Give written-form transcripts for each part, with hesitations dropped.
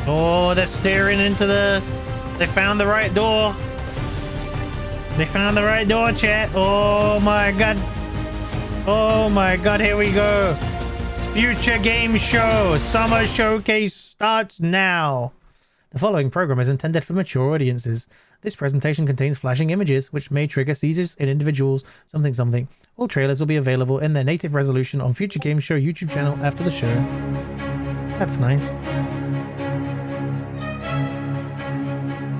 Oh, they're staring into the... They found the right door. They found the right door, chat. Oh my god. Oh my god, here we go. Future Game Show. Summer Showcase starts now. The following program is intended for mature audiences. This presentation contains flashing images, which may trigger seizures in individuals, something. All trailers will be available in their native resolution on Future Game Show YouTube channel after the show. That's nice.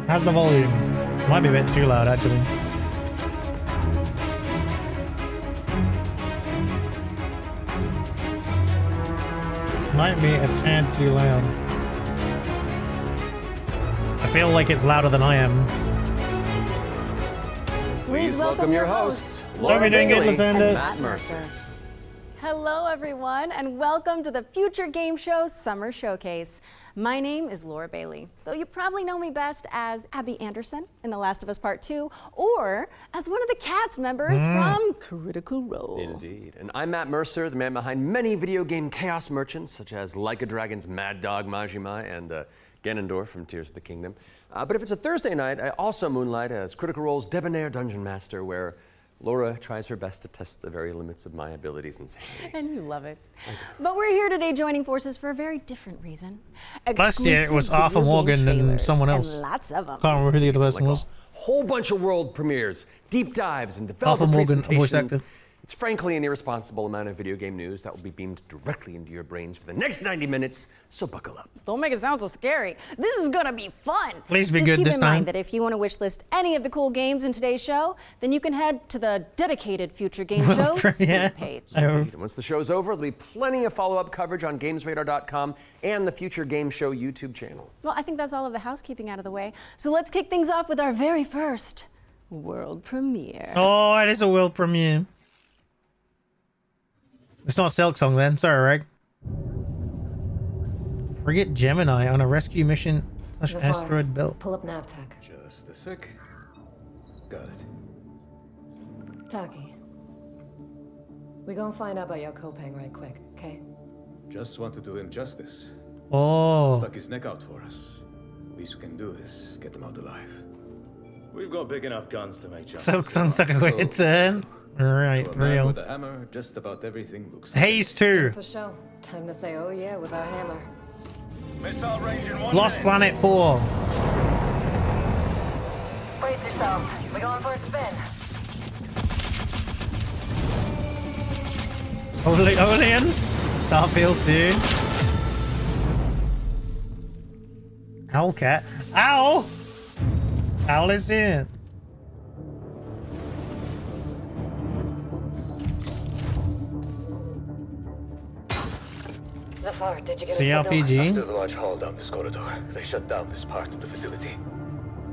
How's the volume? Might be a bit too loud, actually. Might be a tad too loud. I feel like it's louder than I am. Please welcome your hosts, Laura Bailey and Matt Mercer. Hello, everyone, and welcome to the Future Game Show Summer Showcase. My name is Laura Bailey, though you probably know me best as Abby Anderson in The Last of Us Part 2, or as one of the cast members from Critical Role. Indeed. And I'm Matt Mercer, the man behind many video game chaos merchants, such as Like a Dragon's Mad Dog Majima and Ganondorf from Tears of the Kingdom. But if it's a Thursday night, I also moonlight as Critical Role's debonair dungeon master, where Laura tries her best to test the very limits of my abilities and sanity. And you love it. But we're here today joining forces for a very different reason. Last year it was Arthur Morgan and someone else. And lots of them. Can't remember who the other person was. Whole bunch of world premieres, deep dives, and developer Arthur Morgan, presentations. voice actor. It's frankly an irresponsible amount of video game news that will be beamed directly into your brains for the next 90 minutes, so buckle up. Don't make it sound so scary. This is gonna be fun. Please be Just good keep this in time. mind that if you want to wish list any of the cool games in today's show, then you can head to the dedicated Future Game Show Yeah. Steam page. And once the show's over, there'll be plenty of follow-up coverage on GamesRadar.com and the Future Game Show YouTube channel. Well, I think that's all of the housekeeping out of the way. So let's kick things off with our very first world premiere. Oh, it is a world premiere. It's not Silk Song then. Sorry, Reg. Frigate Gemini on a rescue mission / asteroid belt. Pull up NavTech. Just a sec. Got it. Taki. We gonna find out about your Kopang right quick, okay? Just want to do him justice. Oh. Stuck his neck out for us. Least we can do is get him out alive. We've got big enough guns to make justice. Silk Song took a weird turn. Alright, To a man real. with a hammer, just about everything looks. Haze 2. For sure. Time to say oh yeah with our hammer. Missile range in 1 Lost minute. Planet 4. Brace yourselves. We're going for a spin. Olean. Starfield 2. Owlcat. Owl! Owl is here. Zafar, did you get a CRPG. After the large haul down this corridor, they shut down this part of the facility.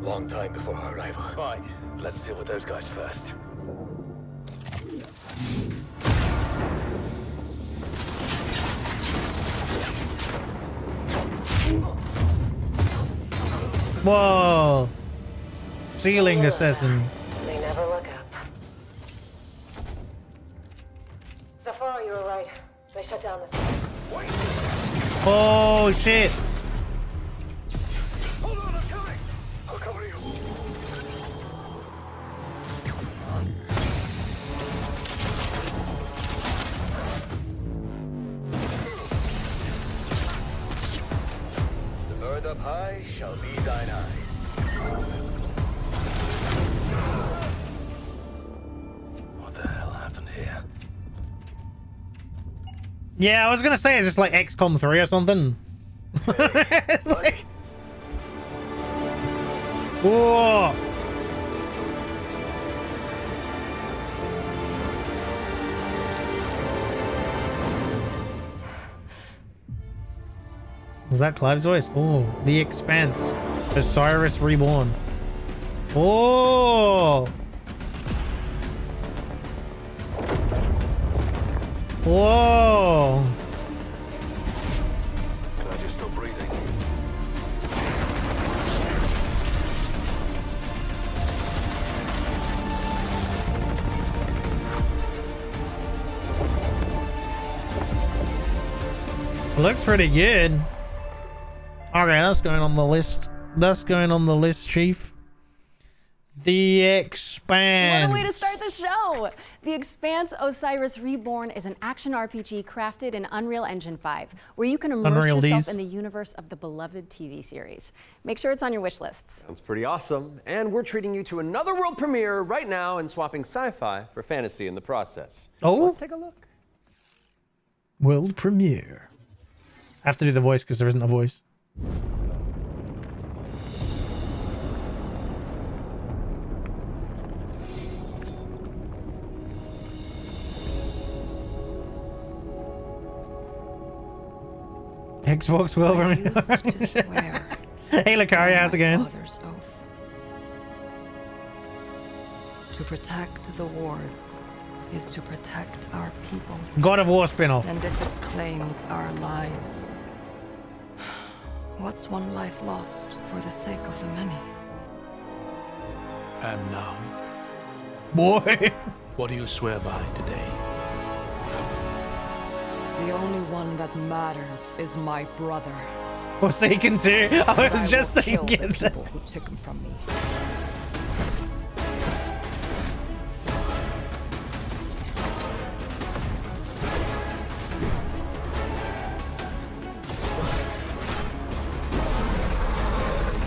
Long time before our arrival. Fine. Let's deal with those guys first. Whoa. Ceiling assassin. They never look up. Zafar, you were right. They shut down this. Oh shit. Hold on, I'm coming. I'll cover you. The bird up high shall be thine eyes. What the hell happened here? Yeah, I was gonna say, is this like XCOM 3 or something? It's like... Whoa! Was that Clive's voice? Oh, The Expanse. Osiris Reborn. Oh! Whoa! Can I just stop breathing? Looks pretty good. Okay, that's going on the list. That's going on the list, Chief. The Expanse. What a way to start the show! The Expanse Osiris Reborn is an action RPG crafted in Unreal Engine 5, where you can immerse Unreal yourself Ds. in the universe of the beloved TV series. Make sure it's on your wish lists. Sounds pretty awesome. And we're treating you to another world premiere right now and swapping sci-fi for fantasy in the process. Oh. So let's take a look. World premiere. I have to do the voice because there isn't a voice. Xbox world I premiere. used to swear Hey, Lucaria, how's it by my going? father's oath to protect the wards is to protect our people, God of War spin-off. and if it claims our lives, what's one life lost for the sake of the many? And now, Boy. what do you swear by today? The only one that matters is my brother. Forsaken 2. I was just will kill thinking the that. people who took him from me.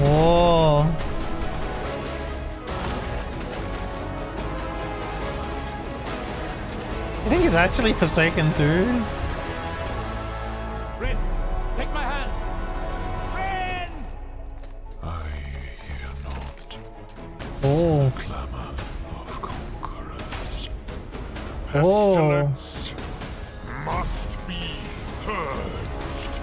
Oh. I think it's actually Forsaken 2. Rin, take my hand. Rin! I hear not Oh. clamor of conquerors. Oh. Must be purged.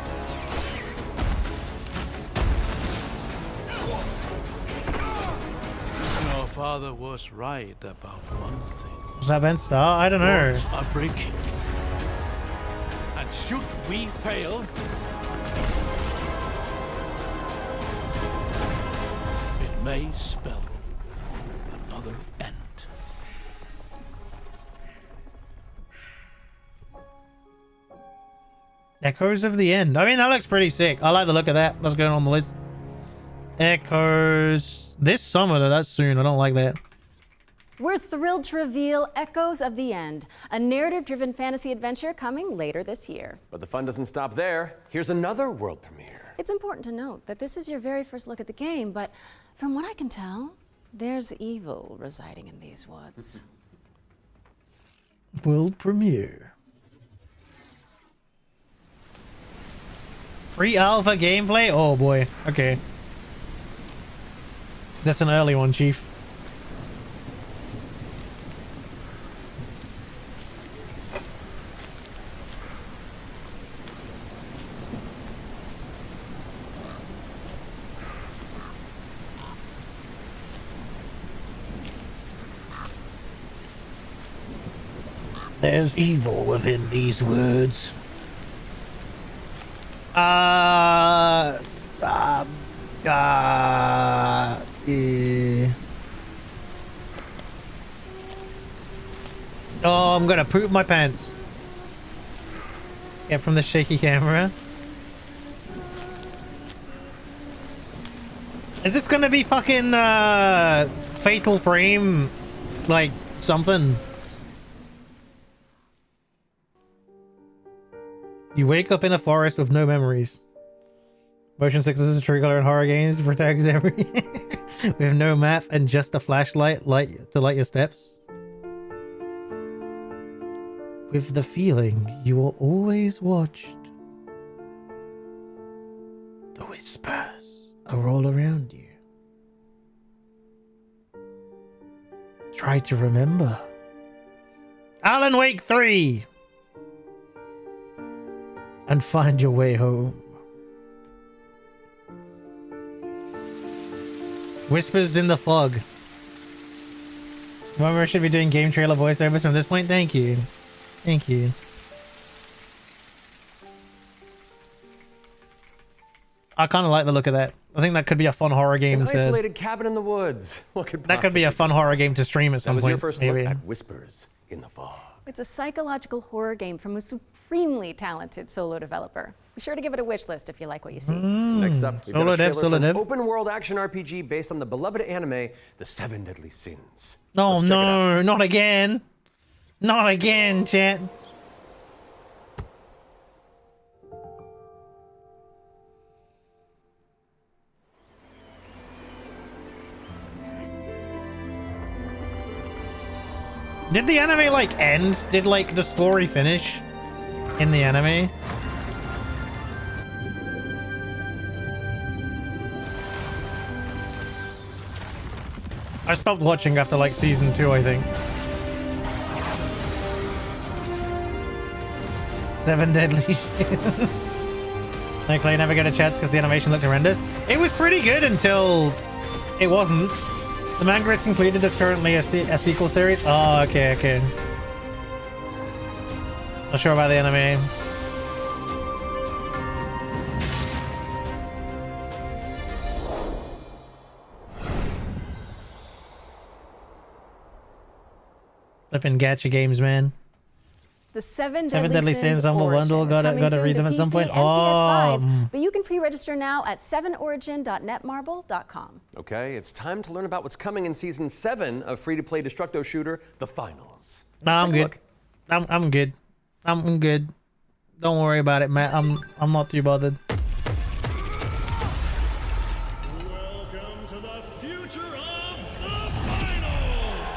Your father was right about one thing. Was that Ben Star? I don't know. Worlds are breaking. And should we fail, it may spell another end. Echoes of the End. I mean, that looks pretty sick. I like the look of that. That's going on the list. Echoes. This summer, though. That's soon. I don't like that. We're thrilled to reveal Echoes of the End, a narrative-driven fantasy adventure coming later this year. But the fun doesn't stop there. Here's another world premiere. It's important to note that this is your very first look at the game, but from what I can tell, there's evil residing in these woods. World premiere. Pre-alpha gameplay? Oh boy. Okay. That's an early one, Chief. There's evil within these words. Yeah. Oh, I'm gonna poop my pants. Get from the shaky camera. Is this gonna be fucking Fatal Frame, like something? You wake up in a forest with no memories. Motion sickness is a true color in horror games. Protects every with no map and just a flashlight to light your steps. With the feeling you are always watched. The whispers are all around you. Try to remember. Alan Wake 3! And find your way home. Whispers in the fog. Remember, I should be doing game trailer voiceovers from this point. Thank you. Thank you. I kind of like the look of that. I think that could be a fun horror game An to. isolated cabin in the woods. What could That could be a possibly fun horror game to stream at That some was point. your first maybe. look at Whispers in the Fog. It's a psychological horror game from extremely talented solo developer. Be sure to give it a wish list if you like what you see. Next up, we've got Solo a dev, trailer solo for an dev. open world action RPG based on the beloved anime, The Seven Deadly Sins. Oh Let's check it out. no, not again. Not again, chat. Did the anime like end? Did like the story finish in the anime? I stopped watching after like season 2, I think. Seven Deadly Sins. No, Clay, never get a chance because the animation looked horrendous. It was pretty good until it wasn't. The manga is concluded. It's currently a sequel series. Oh, okay, okay. Not sure about the anime. Flipping gacha games, man. The Seven Deadly Sins Humble Origin Bundle. is Gotta coming soon read them to at some PC point. and PS5, Oh. but you can pre-register now at 7origin.netmarble.com. Okay, it's time to learn about what's coming in season 7 of free-to-play Destructo shooter, The Finals. No, I'm good. I'm good. I'm good. Don't worry about it, Matt. I'm not too bothered. Welcome to the future of the finals!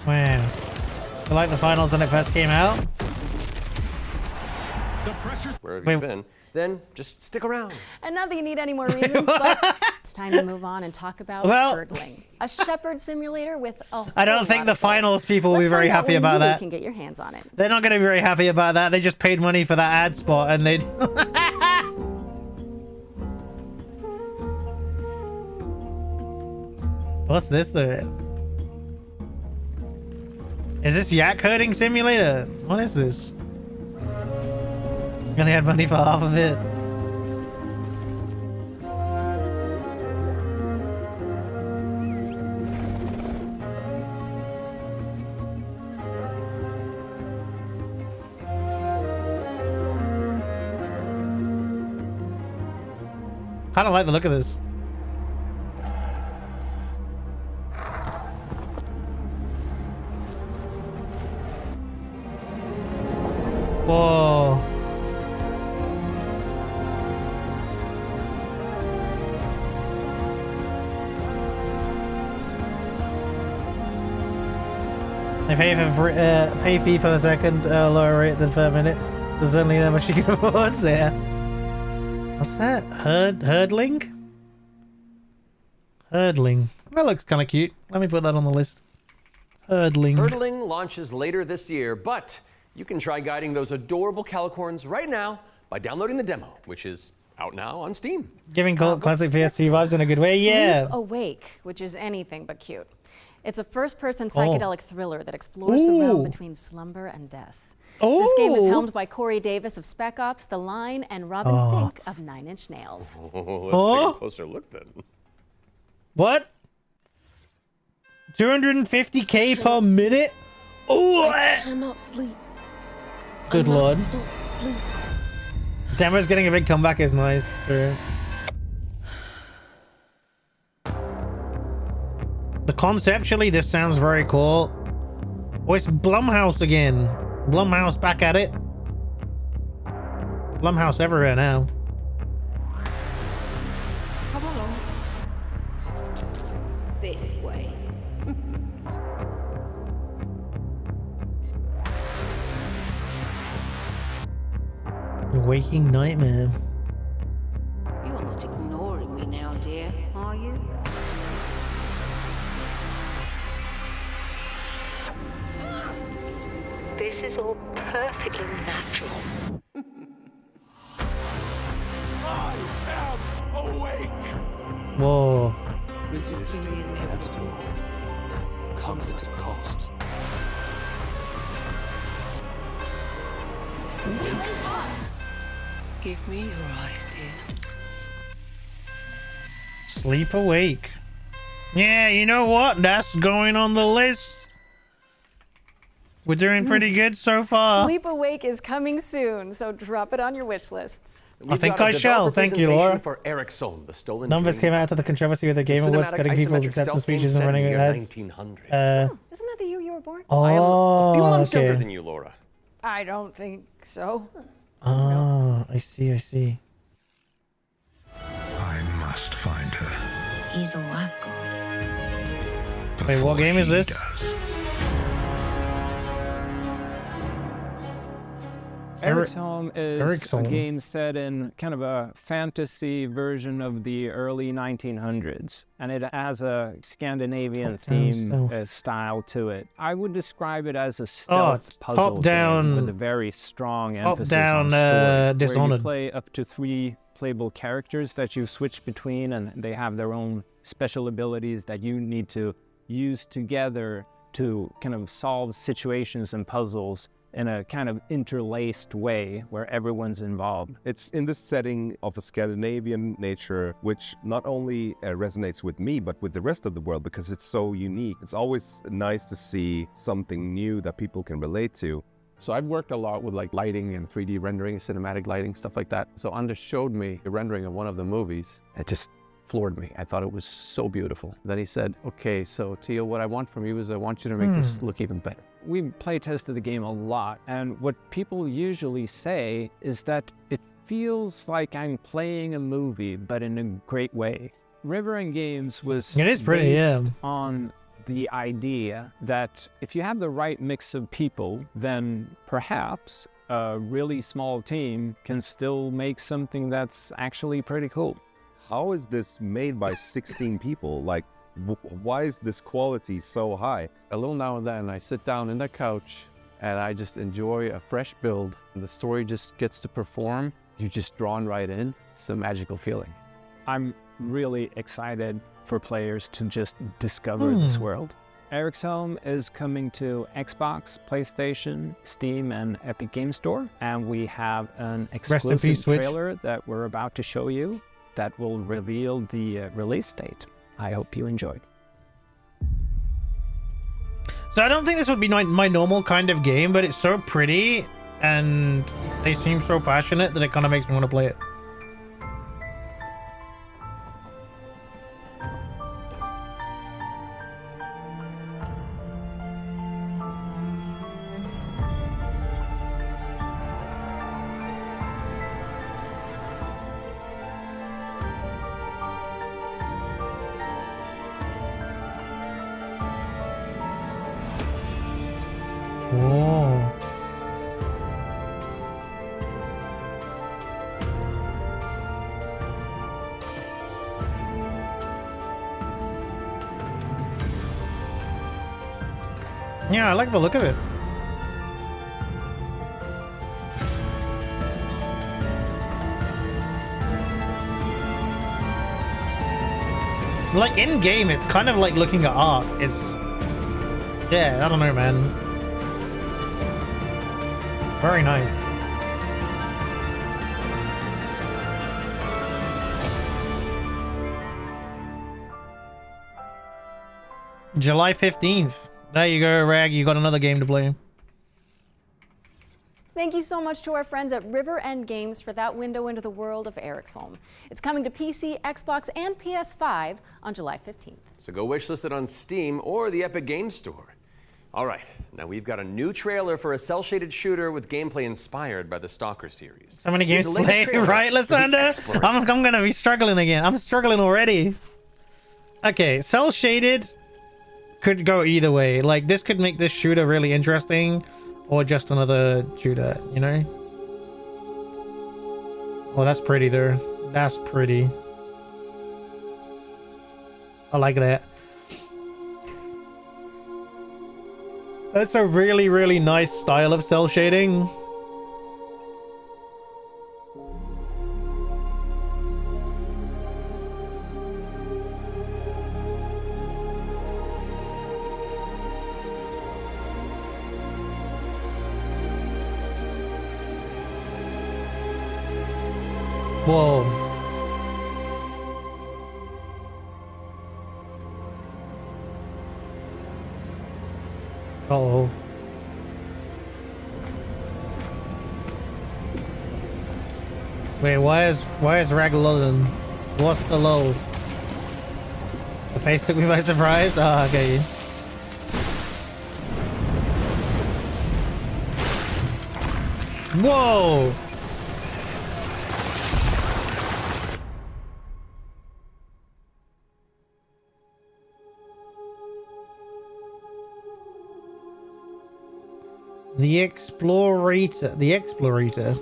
Wow. You like the finals when it first came out? The pressure's Where have Wait. you been? Then just stick around. And not that you need any more reasons, but it's time to move on and talk about Well- hurdling, a shepherd simulator with a I don't whole think lot the of flavor. finals people will be Let's very find out happy when about you that. can get your hands on it. They're not going to be very happy about that. They just paid money for that ad spot and they... What's this though? Is this yak herding simulator? What is this? Gonna have money for half of it. I don't like the look of this. Whoa. They pay fee per second, lower rate than per minute. There's only that much you can afford there. What's that? Hurdling? Hurdling. That looks kind of cute. Let me put that on the list. Hurdling. Hurdling launches later this year, but you can try guiding those adorable calicorns right now by downloading the demo, which is out now on Steam. Giving classic PS2 vibes in a good way, yeah. Sleep Awake, which is anything but cute. It's a first-person psychedelic thriller that explores the realm Ooh. between slumber and death. This game is Ooh. helmed by Corey Davis of Spec Ops, The Line, and Robin Fink of Nine Inch Nails. Let's take a closer look then. What? 250k per minute? Oh, Cannot sleep. good I must lord. not sleep. Demo's getting a big comeback is nice. True. The conceptually, this sounds very cool. Oh, it's Blumhouse again. Blumhouse back at it. Blumhouse everywhere now. Come along. This way. Waking nightmare. You're not ignoring me now, dear, are you? This is all perfectly natural. I am awake! Whoa. Resisting the inevitable comes at a cost. Give me your eyes, dear. Sleep awake. Yeah, you know what? That's going on the list. We're doing pretty good so far. Sleep Awake is coming soon, so drop it on your wish lists. I think I shall. Thank you, Laura. For Eric Solm, the stolen Numbers dream. came out of the controversy with the Game It's a Awards, cinematic cutting people's isometric acceptance stealth game speeches and set in running the year ads. 1900. Isn't that the year you were born? I am a few months okay. younger than you, Laura. I don't think so. Ah, I see, I see. I must find her. He's a life god. Wait, what game is this? Eric's Home is a Home. game set in kind of a fantasy version of the early 1900s, and it has a Scandinavian theme style to it. I would describe it as a stealth puzzle game with a very strong emphasis on story, where you play up to 3 playable characters that you switch between, and they have their own special abilities that you need to use together to kind of solve situations and puzzles in a kind of interlaced way where everyone's involved. It's in this setting of a Scandinavian nature, which not only resonates with me, but with the rest of the world, because it's so unique. It's always nice to see something new that people can relate to. So I've worked a lot with like lighting and 3D rendering, cinematic lighting, stuff like that. So Anders showed me the rendering of one of the movies. It just floored me. I thought it was so beautiful. Then he said, okay, so Theo, what I want from you is I want you to make this look even better. We play tested the game a lot, and what people usually say is that it feels like I'm playing a movie, but in a great way. River End Games was based on the idea that if you have the right mix of people, then perhaps a really small team can still make something that's actually pretty cool. How is this made by 16 people? Like, why is this quality so high? A little now and then I sit down in the couch and I just enjoy a fresh build. The story just gets to perform. You're just drawn right in. It's a magical feeling. I'm really excited for players to just discover this world. Eric's Home is coming to Xbox, PlayStation, Steam, and Epic Game Store. And we have an exclusive trailer that we're about to show you that will reveal the release date. I hope you enjoy. So I don't think this would be my normal kind of game, but it's so pretty and they seem so passionate that it kind of makes me want to play it. Yeah, I like the look of it. Like in game, it's kind of like looking at art. It's, yeah, I don't know, man. Very nice. July 15th. There you go, Rag. You got another game to play. Thank you so much to our friends at River End Games for that window into the world of Eric's Home. It's coming to PC, Xbox, and PS5 on July 15th. So go wishlist it on Steam or the Epic Games Store. All right, now we've got a new trailer for a cel-shaded shooter with gamelay inspired by the Stalker series. So many games to play, right, Lysander? I'm gonna be struggling again. I'm struggling already. Okay, cel-shaded could go either way. Like, this could make this shooter really interesting, or just another shooter, you know? Oh, that's pretty there. That's pretty. I like that. That's a really, really nice style of cel shading. Whoa. Uh-oh. Wait, why is Raglalon? What's the low? The face took me by surprise. Ah, okay. Whoa! The Explorator.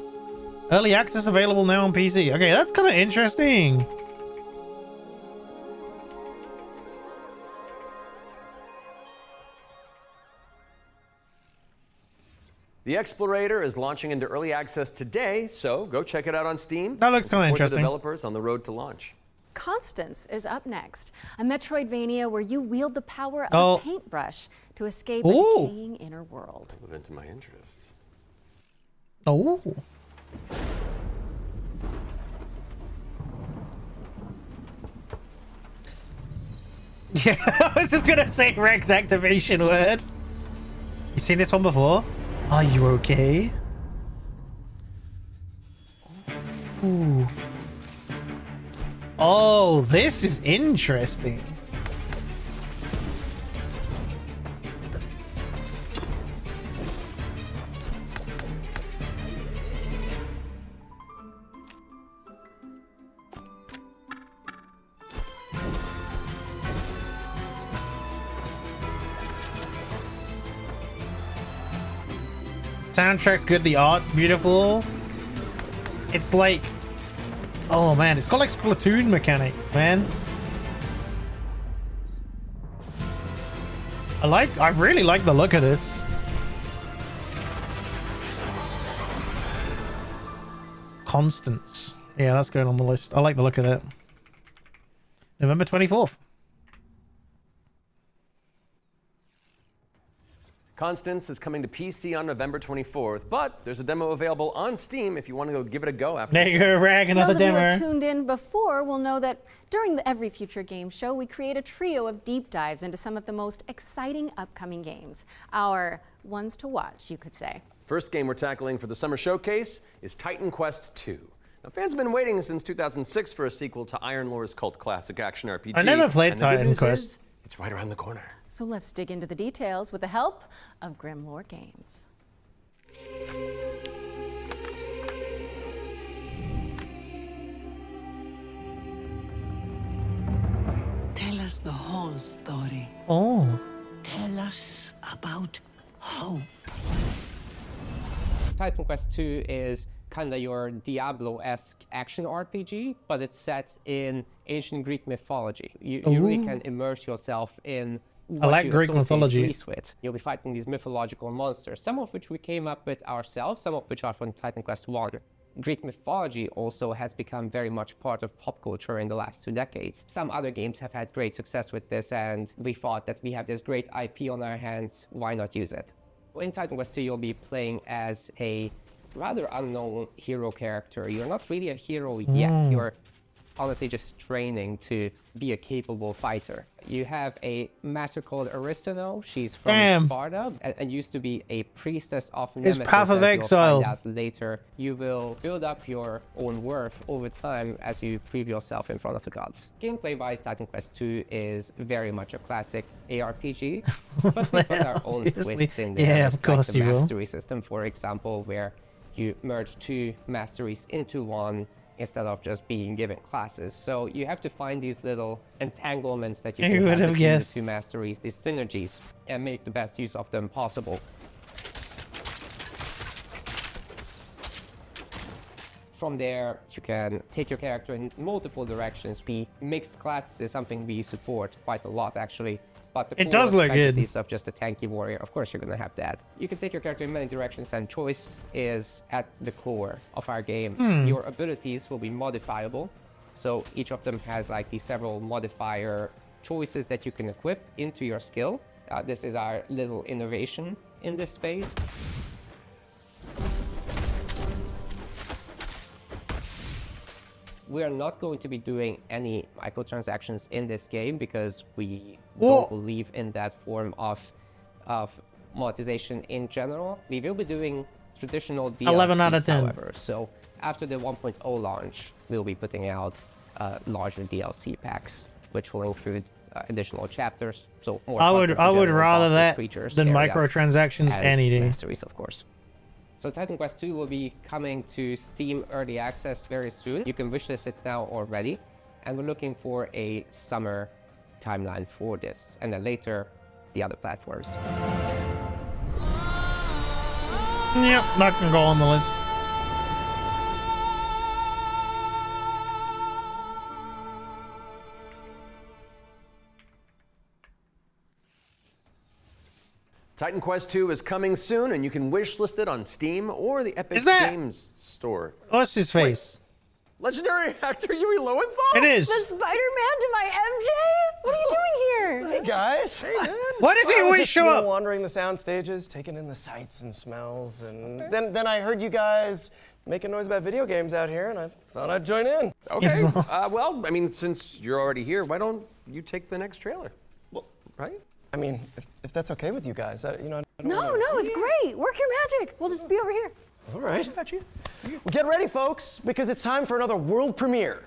Early access available now on PC. Okay, that's kind of interesting. The Explorator is launching into early access today, so go check it out on Steam. That looks kind of Support the interesting. developers on the road to launch. Constance is up next, a Metroidvania where you wield the power of a paintbrush to escape a decaying inner world. Move into my interests. Oh. Yeah, I was just gonna say Rex activation word. You seen this one before? Are you okay? Ooh. Oh, this is interesting. Soundtrack's good, the art's beautiful. It's like, oh man, it's got like Splatoon mechanics, man. I really like the look of this. Constance. Yeah, that's going on the list. I like the look of that. November 24th. Constance is coming to PC on November 24th, but there's a demo available on Steam if you want to go give it a go after. There you go, Rag, another demo. Those of you who have tuned in before will know that during the Every Future Game Show, we create a trio of deep dives into some of the most exciting upcoming games. Our ones to watch, you could say. First game we're tackling for the summer showcase is Titan Quest II. Now, fans have been waiting since 2006 for a sequel to Iron Lore's cult classic action RPG. I never played Titan Quest. It's right around the corner. So let's dig into the details with the help of Grimlore Games. Tell us the whole story. Oh. Tell us about hope. Titan Quest II is kind of your Diablo-esque action RPG, but it's set in ancient Greek mythology. You really can immerse yourself in what you Greek mythology. Greece with. You'll be fighting these mythological monsters, some of which we came up with ourselves, some of which are from Titan Quest I. Greek mythology also has become very much part of pop culture in the last 2 decades. Some other games have had great success with this, and we thought that we have this great IP on our hands, why not use it? In Titan Quest II, you'll be playing as a rather unknown hero character. You're not really a hero yet. You're honestly just training to be a capable fighter. You have a master called Aristano. She's from Sparta and used to be a priestess of Nemesis. It's Path of Exile. You'll find out later. You will build up your own worth over time as you prove yourself in front of the gods. Gameplay-wise, Titan Quest II is very much a classic ARPG, but we put our own twists in there. Yeah, of course like you the will. mastery system, for example, where you merge 2 masteries into one instead of just being given classes. So you have to find these little entanglements that you can have between the 2 masteries, these synergies, and make the best use of them possible. From there, you can take your character in multiple directions. Mixed classes is something we support quite a lot, actually. But the it does look good. Of just a tanky warrior, of course you're gonna have that. You can take your character in many directions, and choice is at the core of our game. Your abilities will be modifiable, so each of them has like these several modifier choices that you can equip into your skill. This is our little innovation in this space. We are not going to be doing any microtransactions in this game because we don't believe in that form of monetization in general. We will be doing traditional DLCs, 11 out of 10. however. So After the 1.0 launch, we'll be putting out larger DLC packs, which will include additional chapters. So more I would rather bosses, that creatures, than areas, microtransactions and any day. masteries, of course. So Titan Quest 2 will be coming to Steam Early Access very soon. You can wishlist it now already. And we're looking for a summer timeline for this. And then later, the other platforms. Yep, that can go on the list. Titan Quest 2 is coming soon, and you can wishlist it on Steam or the Epic Is that- Games Store. What's his face? Legendary actor Yui Lowenthal? It is. The Spider-Man to my MJ? What are you doing here? Hey guys. Hey man. Why does he always show up? Wandering the sound stages, taking in the sights and smells, and then I heard you guys making noise about video games out here, and I thought I'd join in. Okay. Well, I mean, since you're already here, why don't you take the next trailer? Well, right? I mean, if that's okay with you guys, I don't No, wanna... no, it's great. Work your magic. We'll just be over here. All right. Well, get ready, folks, because it's time for another world premiere.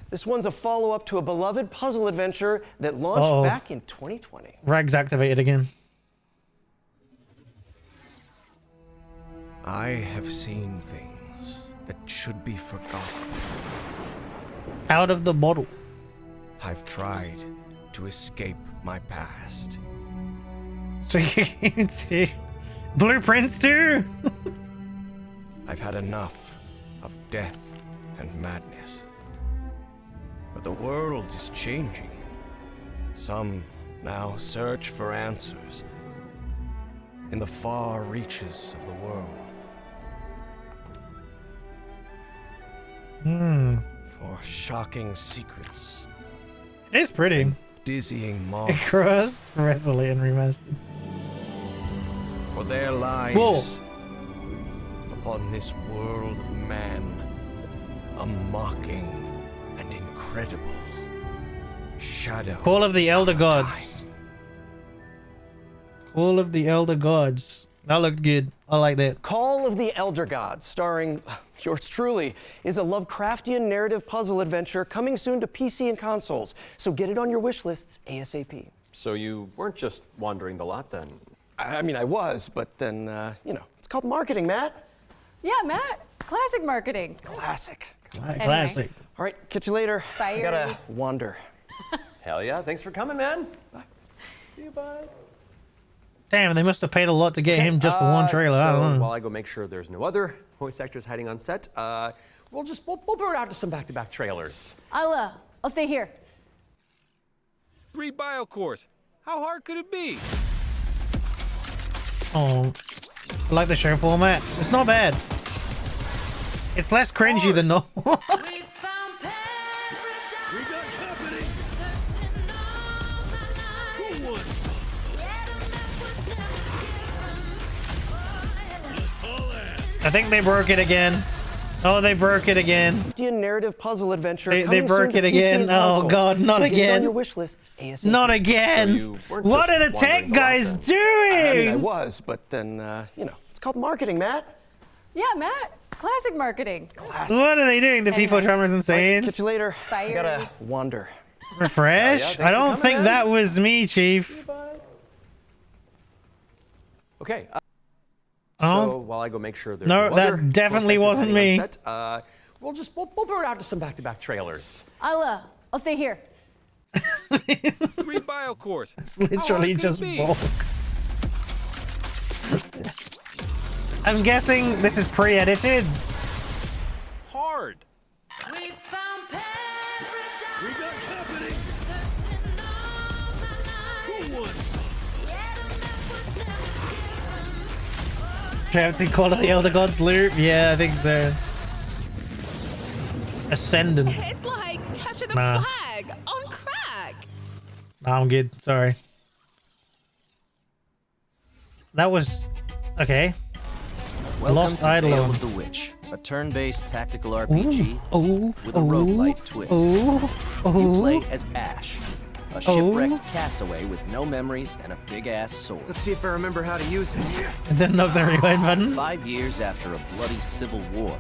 This one's a follow-up to a beloved puzzle adventure that launched back in 2020. Rags activated again. I have seen things that should be forgotten. Out of the bottle. I've tried to escape my past. So you can see blueprints too? I've had enough of death and madness. But the world is changing. Some now search for answers in the far reaches of the world. For shocking secrets. It's pretty. Dizzying marvels. Cross Wrestling remastered. For their lives upon this world of man, a mocking and incredible shadow. Call of the Elder Gods. Call of the Elder Gods. That looked good. I like that. Call of the Elder Gods, starring yours truly, is a Lovecraftian narrative puzzle adventure coming soon to PC and consoles. So get it on your wish lists ASAP. So you weren't just wandering the lot then? I mean, I was, but then, it's called marketing, Matt. Yeah, Matt. Classic marketing. Classic. Classic. All right, catch you later. Bye. I gotta wander. Hell yeah, thanks for coming, man. Bye. See you, bye. Damn, they must have paid a lot to get him just for one trailer. I don't know. While I go make sure there's no other voice actors hiding on set, we'll throw it out to some back-to-back trailers. I'll stay here. 3 bio cores. How hard could it be? Oh, I like the show format. It's not bad. It's less cringy than normal. We got company. Who won? Let's haul ass. I think they broke it again. Oh, they broke it again. Narrative puzzle adventure. They broke it again. Oh God, not so Get it on again. your wish lists ASAP. Not again. What are the tech guys doing? I mean, I was, but then, it's called marketing, Matt. Yeah, Matt. Classic marketing. Classic. What are they doing? The FIFA drummer's insane. Catch you later. Bye. I gotta wander. Refresh? I don't think that was me, Chief. Okay. Oh. So while I go make sure there's No, no that other definitely voice actors wasn't hiding me. on set, we'll throw it out to some back-to-back trailers. I'll stay here. 3 bio cores. It's literally just bulked. I'm guessing this is pre-edited. Hard. We got company. Who won? Captain Call of the Elder Gods loop? Yeah, I think so. Ascendant. It's like capture the Nah. flag on crack. Nah, I'm good. Sorry. That was... Okay. Welcome Lost to Tale Eidolons. of the Witch, a turn-based tactical RPG with a ooh, roguelite twist. You play as Ash, a shipwrecked castaway with no memories and a big-ass sword. Let's see if I remember how to use it. Is that not the rewind button? 5 years after a bloody civil war,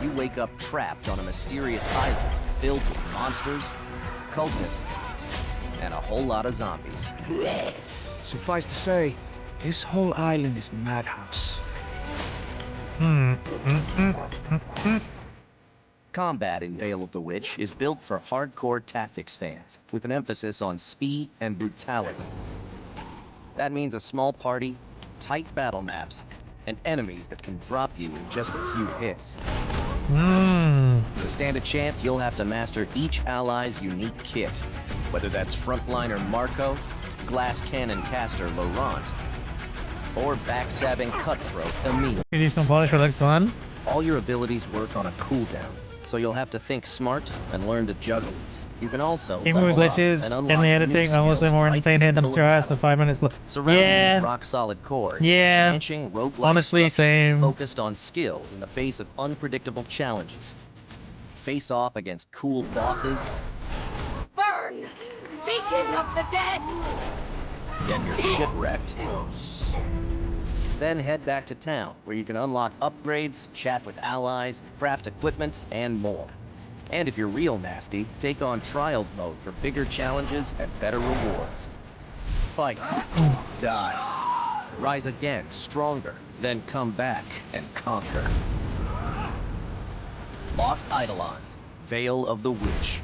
You wake up trapped on a mysterious island filled with monsters, cultists, and a whole lot of zombies. Suffice to say, this whole island is a madhouse. Combat in Vale of the Witch is built for hardcore tactics fans, with an emphasis on speed and brutality. That means a small party, tight battle maps, and enemies that can drop you in just a few hits. To stand a chance, you'll have to master each ally's unique kit, whether that's frontliner Marco, glass cannon caster Laurent, or backstabbing cutthroat Emile. You need some polish for next one. All your abilities work on a cooldown, so you'll have to think smart and learn to juggle. You can also Game movie glitches, friendly editing, honestly more entertained hit them stress than 5 minutes. Surrounded with rock-solid cores. Yeah. Branching roguelike Honestly, same. focused on skill in the face of unpredictable challenges. Face off against cool bosses. Burn! Beacon of the dead! Get your shit wrecked. Then head back to town, where you can unlock upgrades, chat with allies, craft equipment, and more. And if you're real nasty, take on trial mode for bigger challenges and better rewards. Fight, die, rise again stronger, then come back and conquer. Lost Eidolons, Vale of the Witch.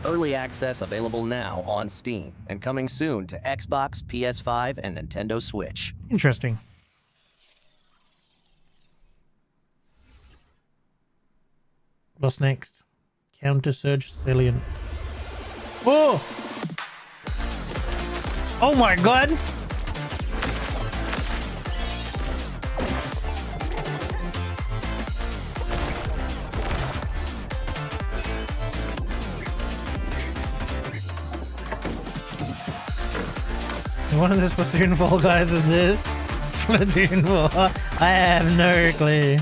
Early access available now on Steam, and coming soon to Xbox, PS5, and Nintendo Switch. Interesting. What's next? Counter Surge Salient. Oh! Oh my god! One of the Splatoon 4 guys is this? Splatoon 4? I have no clue.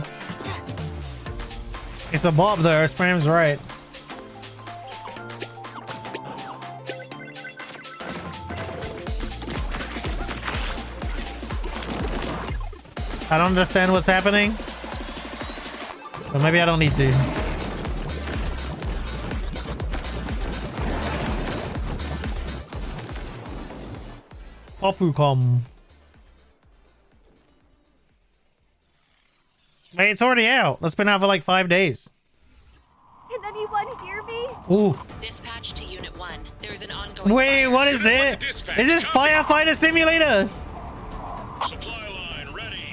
It's a Bob though, Spam's right. I don't understand what's happening. But maybe I don't need to. Opucom. Wait, it's already out. That's been out for like 5 days. Can anyone hear me? Ooh. Dispatch to Unit 1. There's an ongoing Wait, fire. what is it? Is this Firefighter Simulator?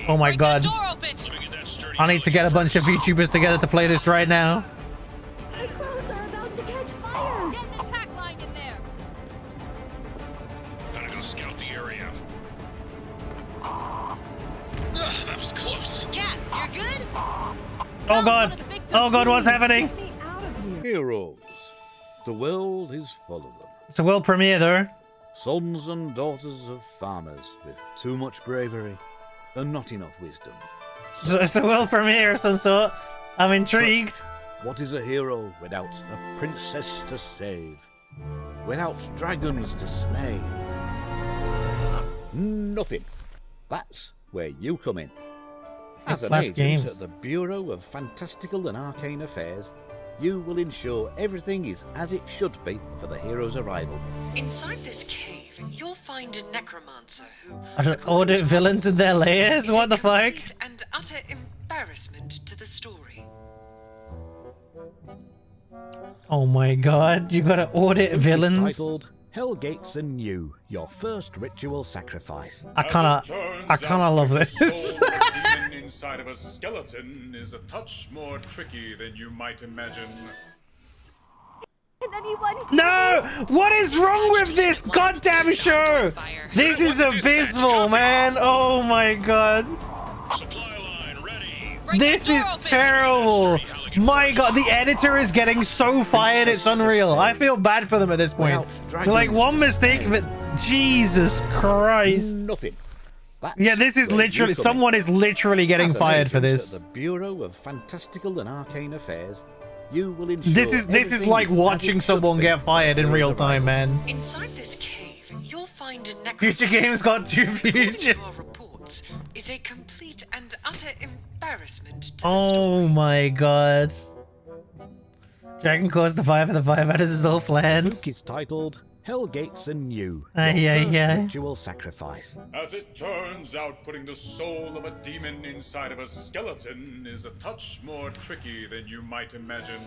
Oh my god. I need to get a bunch of YouTubers together to play this right now. My clothes are about to catch fire. Get an attack line in there. Gotta go scout the area. That was close. Cat, you're good? Oh god. Oh god, what's happening? Heroes. The world is full of them. It's a world premiere though. Sons and daughters of farmers with too much bravery and not enough wisdom. So it's a world premiere of some sort. I'm intrigued. But what is a hero without a princess to save? Without dragons to slay? Nothing. That's where you come in. As an agent at the Bureau of Fantastical and Arcane Affairs, you will ensure everything is as it should be for the hero's arrival. Inside this cave, you'll find a necromancer who I don't audit villains in their layers? What the fuck? and utter embarrassment to the story. Oh my god, you gotta audit villains? It's titled Hellgates Anew, your first ritual sacrifice. I kinda love this. The soul of a demon inside of a skeleton is a touch more tricky than you might imagine. Can anyone hear No! What is wrong with this goddamn show? This is abysmal, man. Oh my god. This is terrible. My god, the editor is getting so fired, it's unreal. I feel bad for them at this point. Like, one mistake, but Jesus Christ. Nothing. Yeah, this is literally, someone is literally getting fired for this. At the Bureau of Fantastical and Arcane Affairs, you will ensure This is like watching someone get fired in real time, man. Inside this cave, you'll find a necromancer Future Games got 2 future. your report. Dragons is a complete and utter embarrassment to the Oh my god. Dragon caused the fire for the firefighters is all planned. The book is titled Hellgates Anew, Aye, your aye, first aye. ritual sacrifice. As it turns out, putting the soul of a demon inside of a skeleton is a touch more tricky than you might imagine.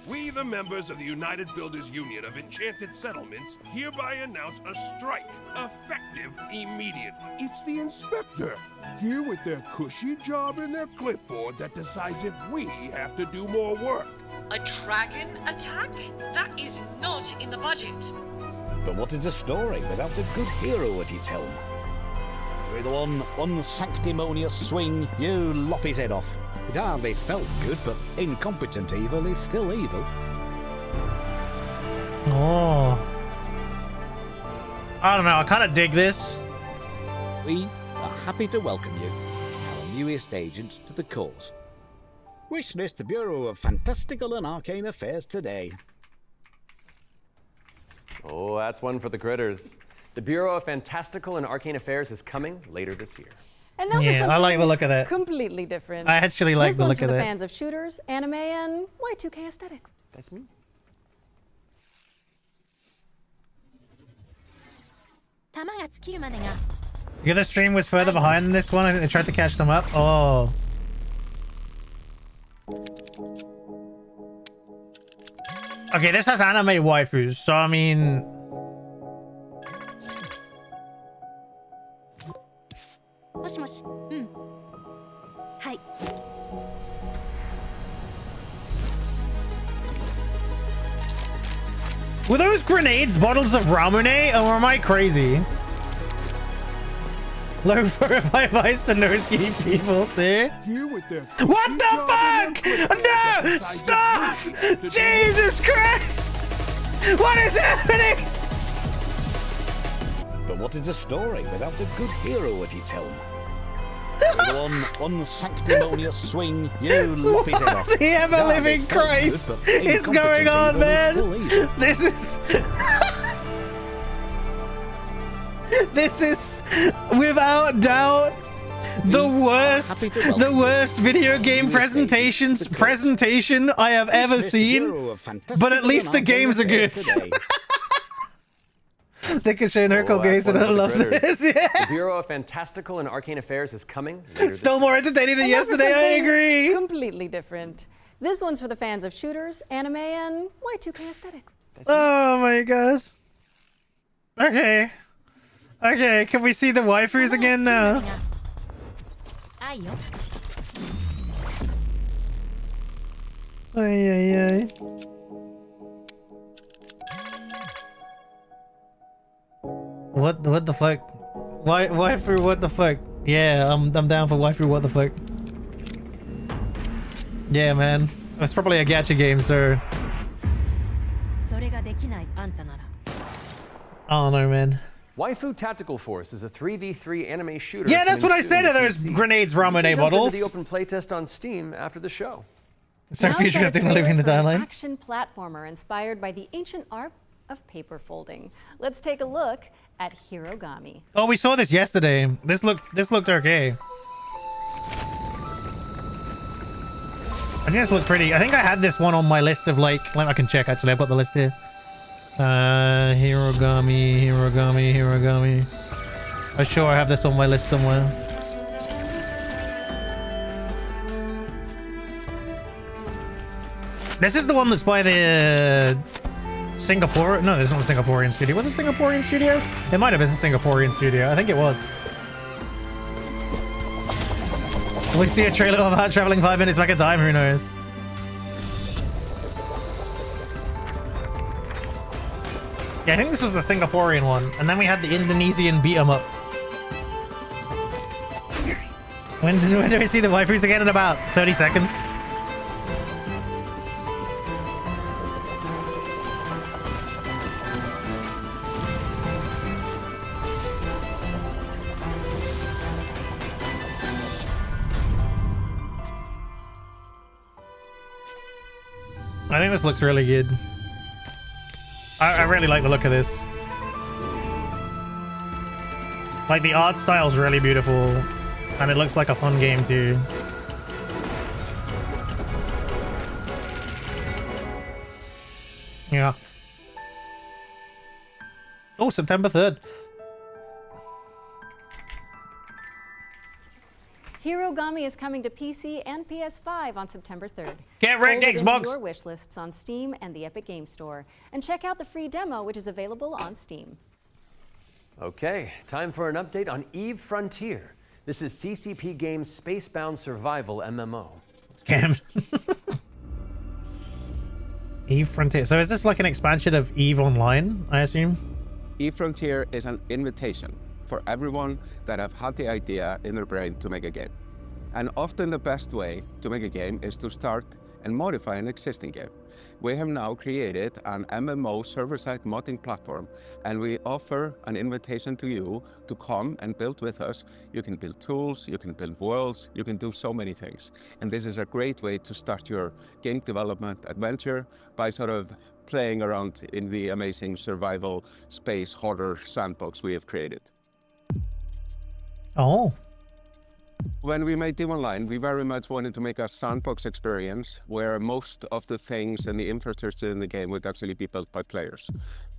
We, the members of the United Builders Union of Enchanted Settlements, hereby announce a strike, effective immediate. It's the inspector, here with their cushy job and their clipboard that decides if we have to do more work. A dragon attack? That is not in the budget. But what is a story without a good hero at its helm? With one unsanctimonious swing, you lop his head off. It hardly felt good, but incompetent evil is still evil. Oh. I don't know, I kind of dig this. We are happy to welcome you, our newest agent to the cause. Wish list the Bureau of Fantastical and Arcane Affairs today. Oh, that's one for the critters. The Bureau of Fantastical and Arcane Affairs is coming later this year. And now for Yeah, I like the look of that. completely different. I actually like this the one's look of for the that. fans of shooters, anime, and Y2K aesthetics. That's me. The other stream was further behind than this one. I think they tried to catch them up. Oh. Okay, this has anime waifus, so I mean... Were those grenades bottles of Ramune, or am I crazy? Low for advice to no ski people too. What the fuck? No! Stop! Jesus Christ! What is happening? But what is a story without a good hero at its helm? With one unsanctimonious swing, you lop his head off. What the ever-living Christ is going on, man? This is... This is, without doubt, the worst video game presentation I have ever seen. But at least the games are good. They can show Hercule Gaze and I love this. Yeah. The Bureau of Fantastical and Arcane Affairs is coming later this Still more entertaining than yesterday, I agree. Completely different. This one's for the fans of shooters, anime, and Y2K aesthetics. Oh my gosh. Okay. Okay, can we see the waifus again now? Ay, ay, ay. What the fuck? Waifu, what the fuck? Yeah, I'm down for waifu, what the fuck? Yeah, man. It's probably a gacha game, so... I don't know, man. Waifu Tactical Force is a 3v3 anime shooter. Yeah, that's what I said. Are those grenades Ramune bottles? The open playtest on Steam after the show. So futuristic, living the timeline. Action platformer inspired by the ancient art of paper folding. Let's take a look at Hirogami. Oh, we saw this yesterday. This looked okay. I think this looked pretty. I think I had this one on my list of like I can check actually. I've got the list here. Hirogami. I'm sure I have this on my list somewhere. This is the one that's by the Singapore. No, it's not a Singaporean studio. Was it a Singaporean studio? It might have been a Singaporean studio. I think it was. Will we see a trailer of her traveling 5 minutes back in time? Who knows? Yeah, I think this was a Singaporean one. And then we had the Indonesian beat 'em up. When do we see the waifus again? In about 30 seconds. I think this looks really good. I really like the look of this. Like, the art style's really beautiful, and it looks like a fun game too. Yeah. Oh, September 3rd. Hirogami is coming to PC and PS5 on September 3rd. Get wrecked, Fold it Xbox! into your wish lists on Steam and the Epic Games Store. And check out the free demo, which is available on Steam. Okay, time for an update on Eve Frontier. This is CCP Games' Spacebound Survival MMO. Damn. Eve Frontier. So is this like an expansion of Eve Online, I assume? Eve Frontier is an invitation for everyone that have had the idea in their brain to make a game. And often the best way to make a game is to start and modify an existing game. We have now created an MMO server-side modding platform, and we offer an invitation to you to come and build with us. You can build tools, you can build worlds, you can do so many things. And this is a great way to start your game development adventure by sort of playing around in the amazing survival space horror sandbox we have created. Oh. When we made Eve Online, we very much wanted to make a sandbox experience where most of the things and the infrastructure in the game would actually be built by players.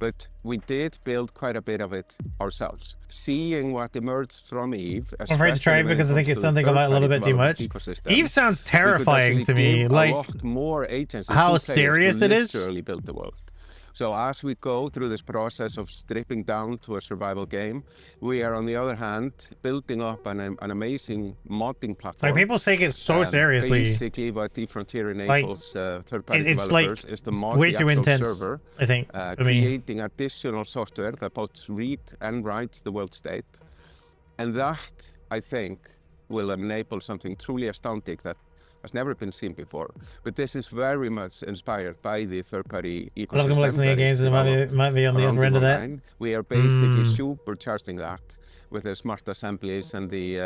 But we did build quite a bit of it ourselves. Seeing what emerged from Eve, I'm afraid to try it because I think it's something I might love a bit too much. Eve sounds terrifying to me. Like, a lot more agents how serious it is. Literally build the world. So as we go through this process of stripping down to a survival game, we are on the other hand building up an amazing modding platform. Like, people take it so seriously. Basically, what Eve Frontier enables third-party developers is to mod way the too actual intense, server, I think, creating additional software that both read and writes the world state, and that I think will enable something truly astounding that has never been seen before. But this is very much inspired by the third-party ecosystem. Games might be on the other end of that. We are basically supercharging that with the smart assemblies and the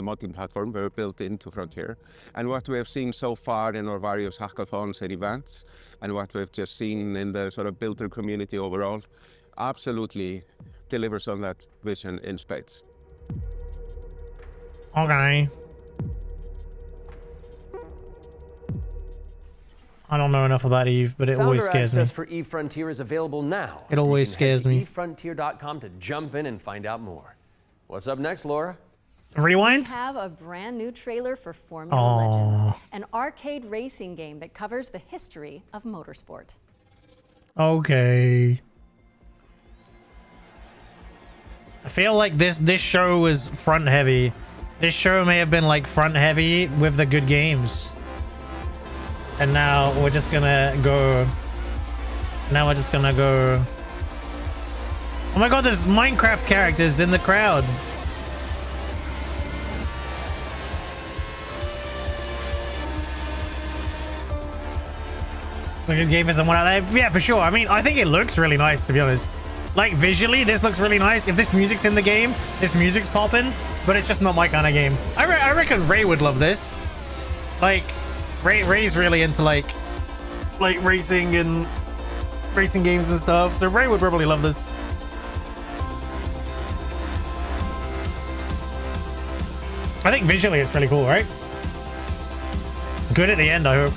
modding platform we're built into Frontier. And what we have seen so far in our various hackathons and events, and what we've just seen in the sort of builder community overall, absolutely delivers on that vision in spades. Okay. I don't know enough about Eve, but it always scares me. Access for Eve Frontier is available now. It always scares me. EveFrontier.com to jump in and find out more. What's up next, Laura? Rewind? We have a brand new trailer for Formula Legends, an arcade racing game that covers the history of motorsport. Okay. I feel like this show was front heavy. This show may have been like front heavy with the good games. And now we're just gonna go. Oh my god, there's Minecraft characters in the crowd. It's a good game for someone out there. Yeah, for sure. I mean, I think it looks really nice, to be honest. Like, visually, this looks really nice. If this music's in the game, this music's popping, but it's just not my kind of game. I reckon Ray would love this. Like, Ray's really into like racing and racing games and stuff, so Ray would probably love this. I think visually it's really cool, right? Good at the end, I hope.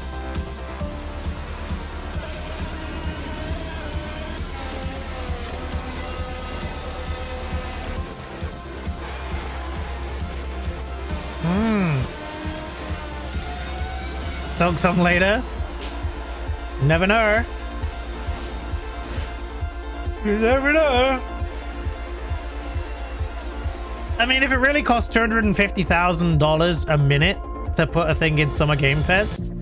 Talk some later. Never know. You never know. I mean, if it really costs $250,000 a minute to put a thing in Summer Game Fest,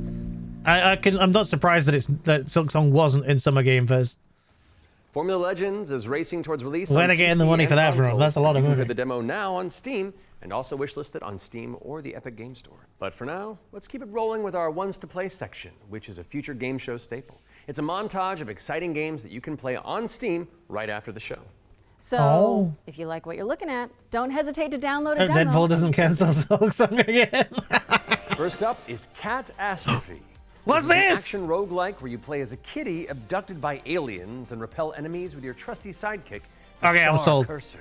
I'm not surprised that Silksong wasn't in Summer Game Fest. Formula Legends is racing towards release. Where are they getting the money for that from? That's a lot of money. You can get the demo now on Steam and also wishlisted on Steam or the Epic Games Store. But for now, let's keep it rolling with our Ones to Play section, which is a future game show staple. It's a montage of exciting games that you can play on Steam right after the show. So, if you like what you're looking at, don't hesitate to download a demo. Deadpool doesn't cancel Silksong again. First up is Catastrophe. What's this? This? An action roguelike where you play as a kitty abducted by aliens and repel enemies with your trusty sidekick, the Okay, I'm Star sold. Cursor.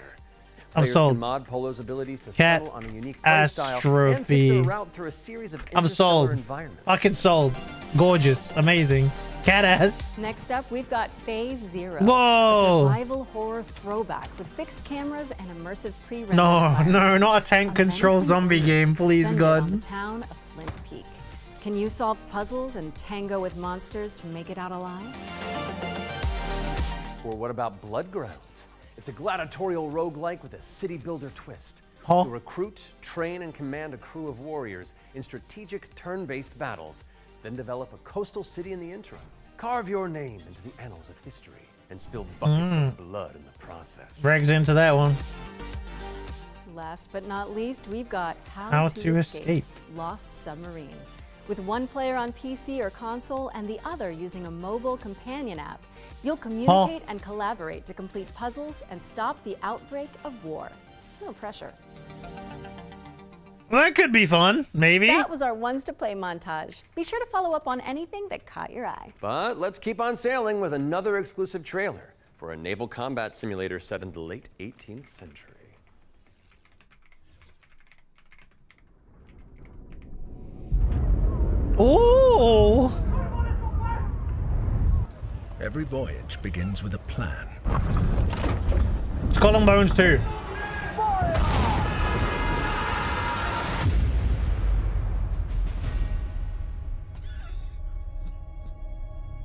I'm Players sold. can mod Polo's abilities to settle on a unique playstyle and pick Astrophy. their route through a series of I'm interstellar sold. environments. Fucking sold. Gorgeous. Amazing. Cat ass. Next up, we've got Phase Zero. Whoa. A survival horror throwback with fixed cameras and immersive pre-rendered No, environments. not a tank control menacing zombie presence game, please, descended on the God. town of Flint Peak. Can you solve puzzles and tango with monsters to make it out alive? Or what about Bloodgrounds? It's a gladiatorial roguelike with a city builder twist. Huh? You'll recruit, train, and command a crew of warriors in strategic turn-based battles, then develop a coastal city in the interim. Carve your name into the annals of history and spill buckets of blood in the process. Regs into that one. Last but not least, we've got How to Escape. Lost Submarine. With one player on PC or console and the other using a mobile companion app, you'll communicate and collaborate to complete puzzles and stop the outbreak of war. No pressure. Well, that could be fun, maybe. That was our Ones to Play montage. Be sure to follow up on anything that caught your eye. But let's keep on sailing with another exclusive trailer for a naval combat simulator set in the late 18th century. Ooh. Every voyage begins with a plan. Skull and Bones 2.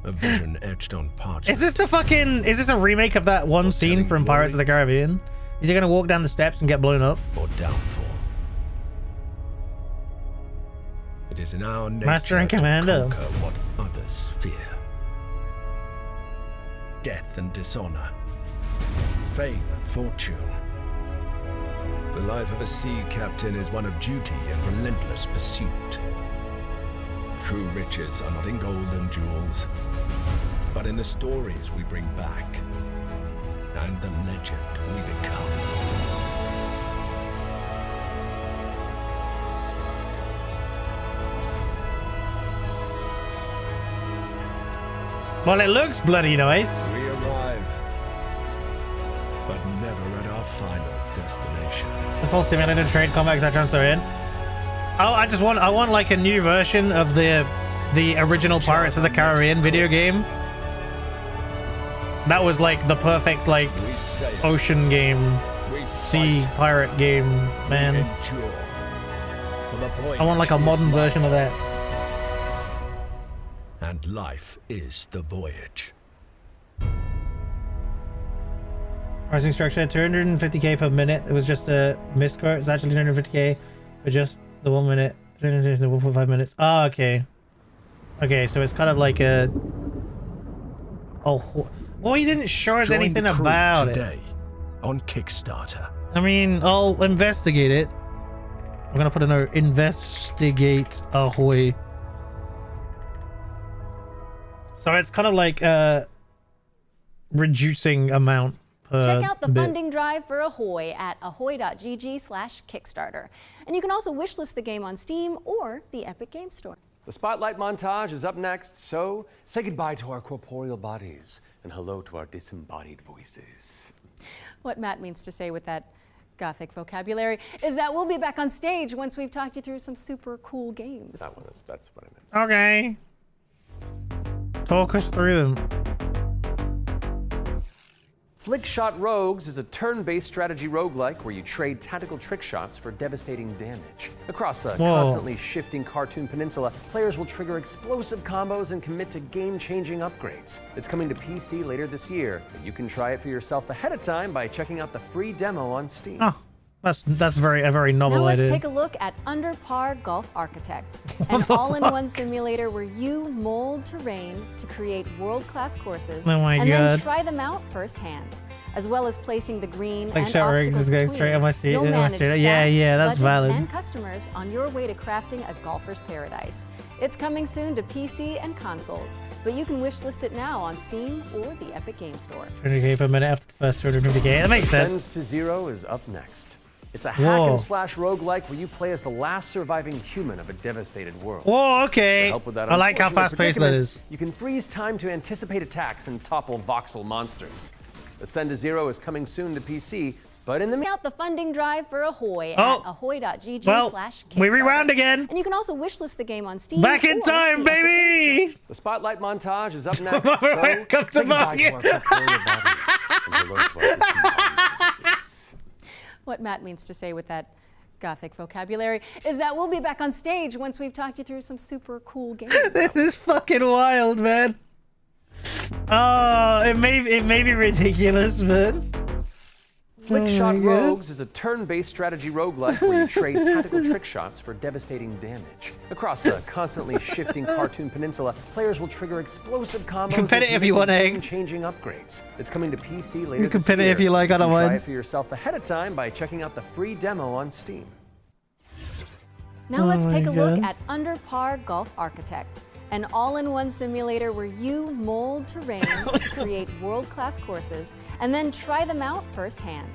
A vision etched on parchment. Is this a remake of that one scene from Pirates of the Caribbean? Is he gonna walk down the steps and get blown up? Or downfall. It is in our nature Master and Commander. to conquer what others fear. Death and dishonor. Fame and fortune. The life of a sea captain is one of duty and relentless pursuit. True riches are not in gold and jewels, but in the stories we bring back and the legend we become. Well, it looks bloody nice. We arrive, but never at our final destination. The full simulated trade combat that transfer in. Oh, I want like a new version of the original Pirates of the Caribbean video game. That was like the perfect like ocean game, sea pirate game, man. I want like a modern version of that. And life is the voyage. Pricing structure 250k per minute. It was just a misquote. It's actually 250k for just the 1 minute. 1.5 minutes. Oh, okay. Okay, so it's kind of like a. Oh, well, he didn't show us anything about today on Kickstarter. I mean, I'll investigate it. I'm gonna put a note. Investigate ahoy. So it's kind of like reducing amount per Check out the bit. funding drive for Ahoy at ahoy.gg/Kickstarter. And you can also wishlist the game on Steam or the Epic Games Store. The Spotlight montage is up next, so say goodbye to our corporeal bodies and hello to our disembodied voices. What Matt means to say with that gothic vocabulary is that we'll be back on stage once we've talked you through some super cool games. That's what I meant. Okay. Talk us through them. Flickshot Rogues is a turn-based strategy roguelike where you trade tactical trick shots for devastating damage. Across a constantly shifting cartoon peninsula, players will trigger explosive combos and commit to game-changing upgrades. It's coming to PC later this year, but you can try it for yourself ahead of time by checking out the free demo on Steam. Oh, that's a very novel Now let's idea. take a look at Under Par Golf Architect, an all-in-one simulator where you mold terrain to create world-class courses Oh my and then God. try them out firsthand, as well as placing the green Like and shot rigs obstacles is going between. straight on my seat. You'll on my manage street. staff, Yeah, that's budgets, valid. and customers on your way to crafting a golfer's paradise. It's coming soon to PC and consoles, but you can wishlist it now on Steam or the Epic Games Store. 200k per minute after the first 250k. That makes Descends sense. to Zero is up next. It's a Whoa. hack-and-slash roguelike where you play as the last surviving human of a devastated world. Whoa, okay. To help with that I like how unfortunate fast-paced that predicament, is. You can freeze time to anticipate attacks and topple voxel monsters. Ascend to Zero is coming soon to PC, But in the out the funding drive for Ahoy Oh. at ahoy.gg/Kickstarter. Well, we rewound again. And you can also wishlist the game on Steam. Back in or time, the Epic Games Store. baby! The Spotlight montage is up next. My So, wife comes say to goodbye market. to our Victoria bodies and hello to our distant audiences. What Matt means to say with that Gothic vocabulary is that we'll be back on stage once we've talked you through some super cool games. This is fucking wild, man. Oh, it may be ridiculous, but Flickshot Rogues is a turn-based strategy roguelike where you trade tactical trick shots for devastating damage. Across a constantly shifting cartoon peninsula, players will trigger explosive combos. You can pin it if you want, egg. Changing upgrades. It's coming to PC later You can this pin it year. if you like, can otherwise. try it for yourself ahead of time by checking out the free demo on Steam. Now let's Oh take my a look God. at Under Par Golf Architect, an all-in-one simulator where you mold terrain to create world-class courses and then try them out firsthand.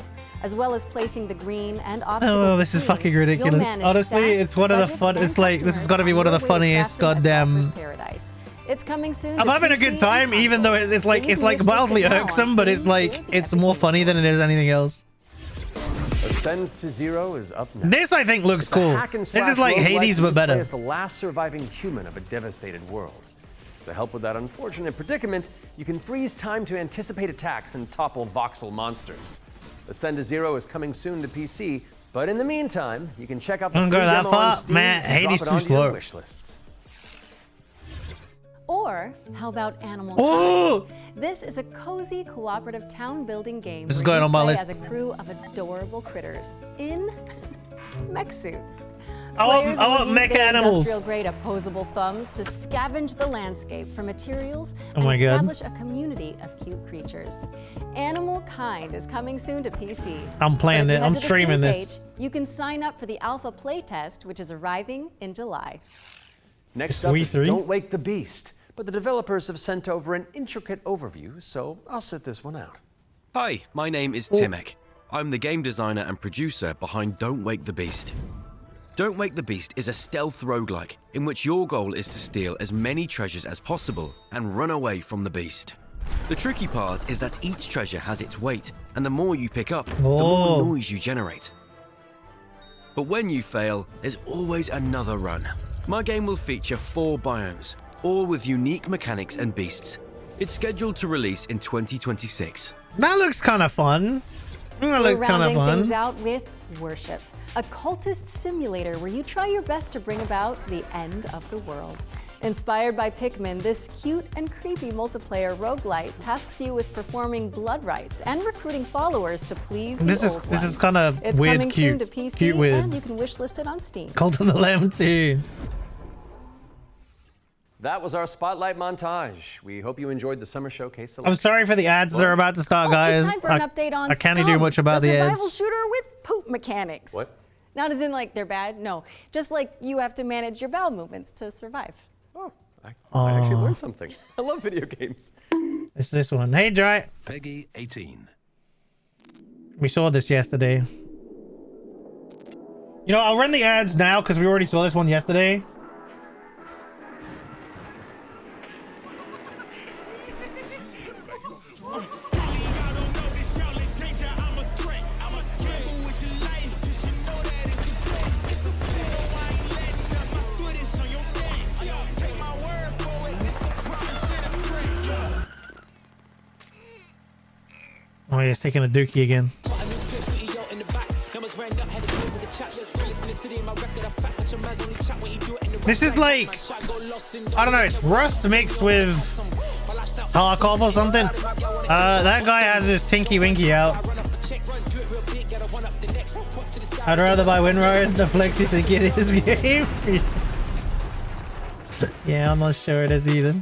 As well as placing the green and obstacles. oh, this is between, fucking you'll ridiculous. manage Honestly, stats, it's one of the budgets, fun. and It's like this has customers got to be on one of your the way to funniest crafting a goddamn. golfer's paradise. It's coming soon. I'm to having a PC good and time, even though consoles. it's like So you can wishlist mildly it now on irksome, but it's Steam or like the it's Epic more Games funny than it is anything else. Ascend to Zero is up next. This I think looks It's a cool. hack and This slash is like roguelike Hades where you but play better. as the last surviving human of a devastated world. To help with that unfortunate predicament, you can freeze time to anticipate attacks and topple voxel monsters. Ascend to Zero is coming soon to PC, but in the meantime, you can check out the Don't free go that demo far, on Steam man. and drop Hades it too onto your slow. wish lists. Or how about Animal Ooh! Kind? This is a cozy cooperative town building game This is where going you on my play list. as a crew of adorable critters in mech suits. I want Players will use mecha their animals. industrial-grade opposable thumbs to scavenge the landscape for materials Oh and my God. establish a community of cute creatures. Animal Kind is coming soon to PC. I'm playing But if this. you head I'm to the streaming Steam this. page, you can sign up for the alpha playtest, which is arriving in July. Next up We is three? Don't Wake the Beast, but the developers have sent over an intricate overview, so I'll sit this one out. Hi, my name is Timek. I'm the game designer and producer behind Don't Wake the Beast. Don't Wake the Beast is a stealth roguelike in which your goal is to steal as many treasures as possible and run away from the beast. The tricky part is that each treasure has its weight, and the more you pick up, the more Oh. noise you generate. But when you fail, there's always another run. My game will feature 4 biomes, all with unique mechanics and beasts. It's scheduled to release in 2026. That looks kind of fun. That We're looks kind of rounding things fun. out with Worship, a cultist simulator where you try your best to bring about the end of the world. Inspired by Pikmin, this cute and creepy multiplayer roguelite tasks you with performing blood rites and recruiting followers to please the This is old this is ones. kind of It's weird, coming soon cute, to PC, cute, weird. and you can wishlist it on Steam. Cult of the Lamb too. That was our Spotlight montage. We hope you enjoyed the summer showcase I'm selection. sorry for the ads that are about to start, guys. It's time for an update on I can't do Scum, much about the survival ads. shooter with poop mechanics. What? Not as in like they're bad, no. Just like you have to manage your bowel movements to survive. I actually learned something. I love video games. It's this one. Hey, Dry. Peggy 18. We saw this yesterday. You know, I'll run the ads now because we already saw this one yesterday. Oh, yeah, he's taking a dookie again. This is like, I don't know, it's Rust mixed with Tarkov or something. That guy has his Tinky Winky out. I'd rather buy Windriders than Flexi to get his game. Yeah, I'm not sure it is either.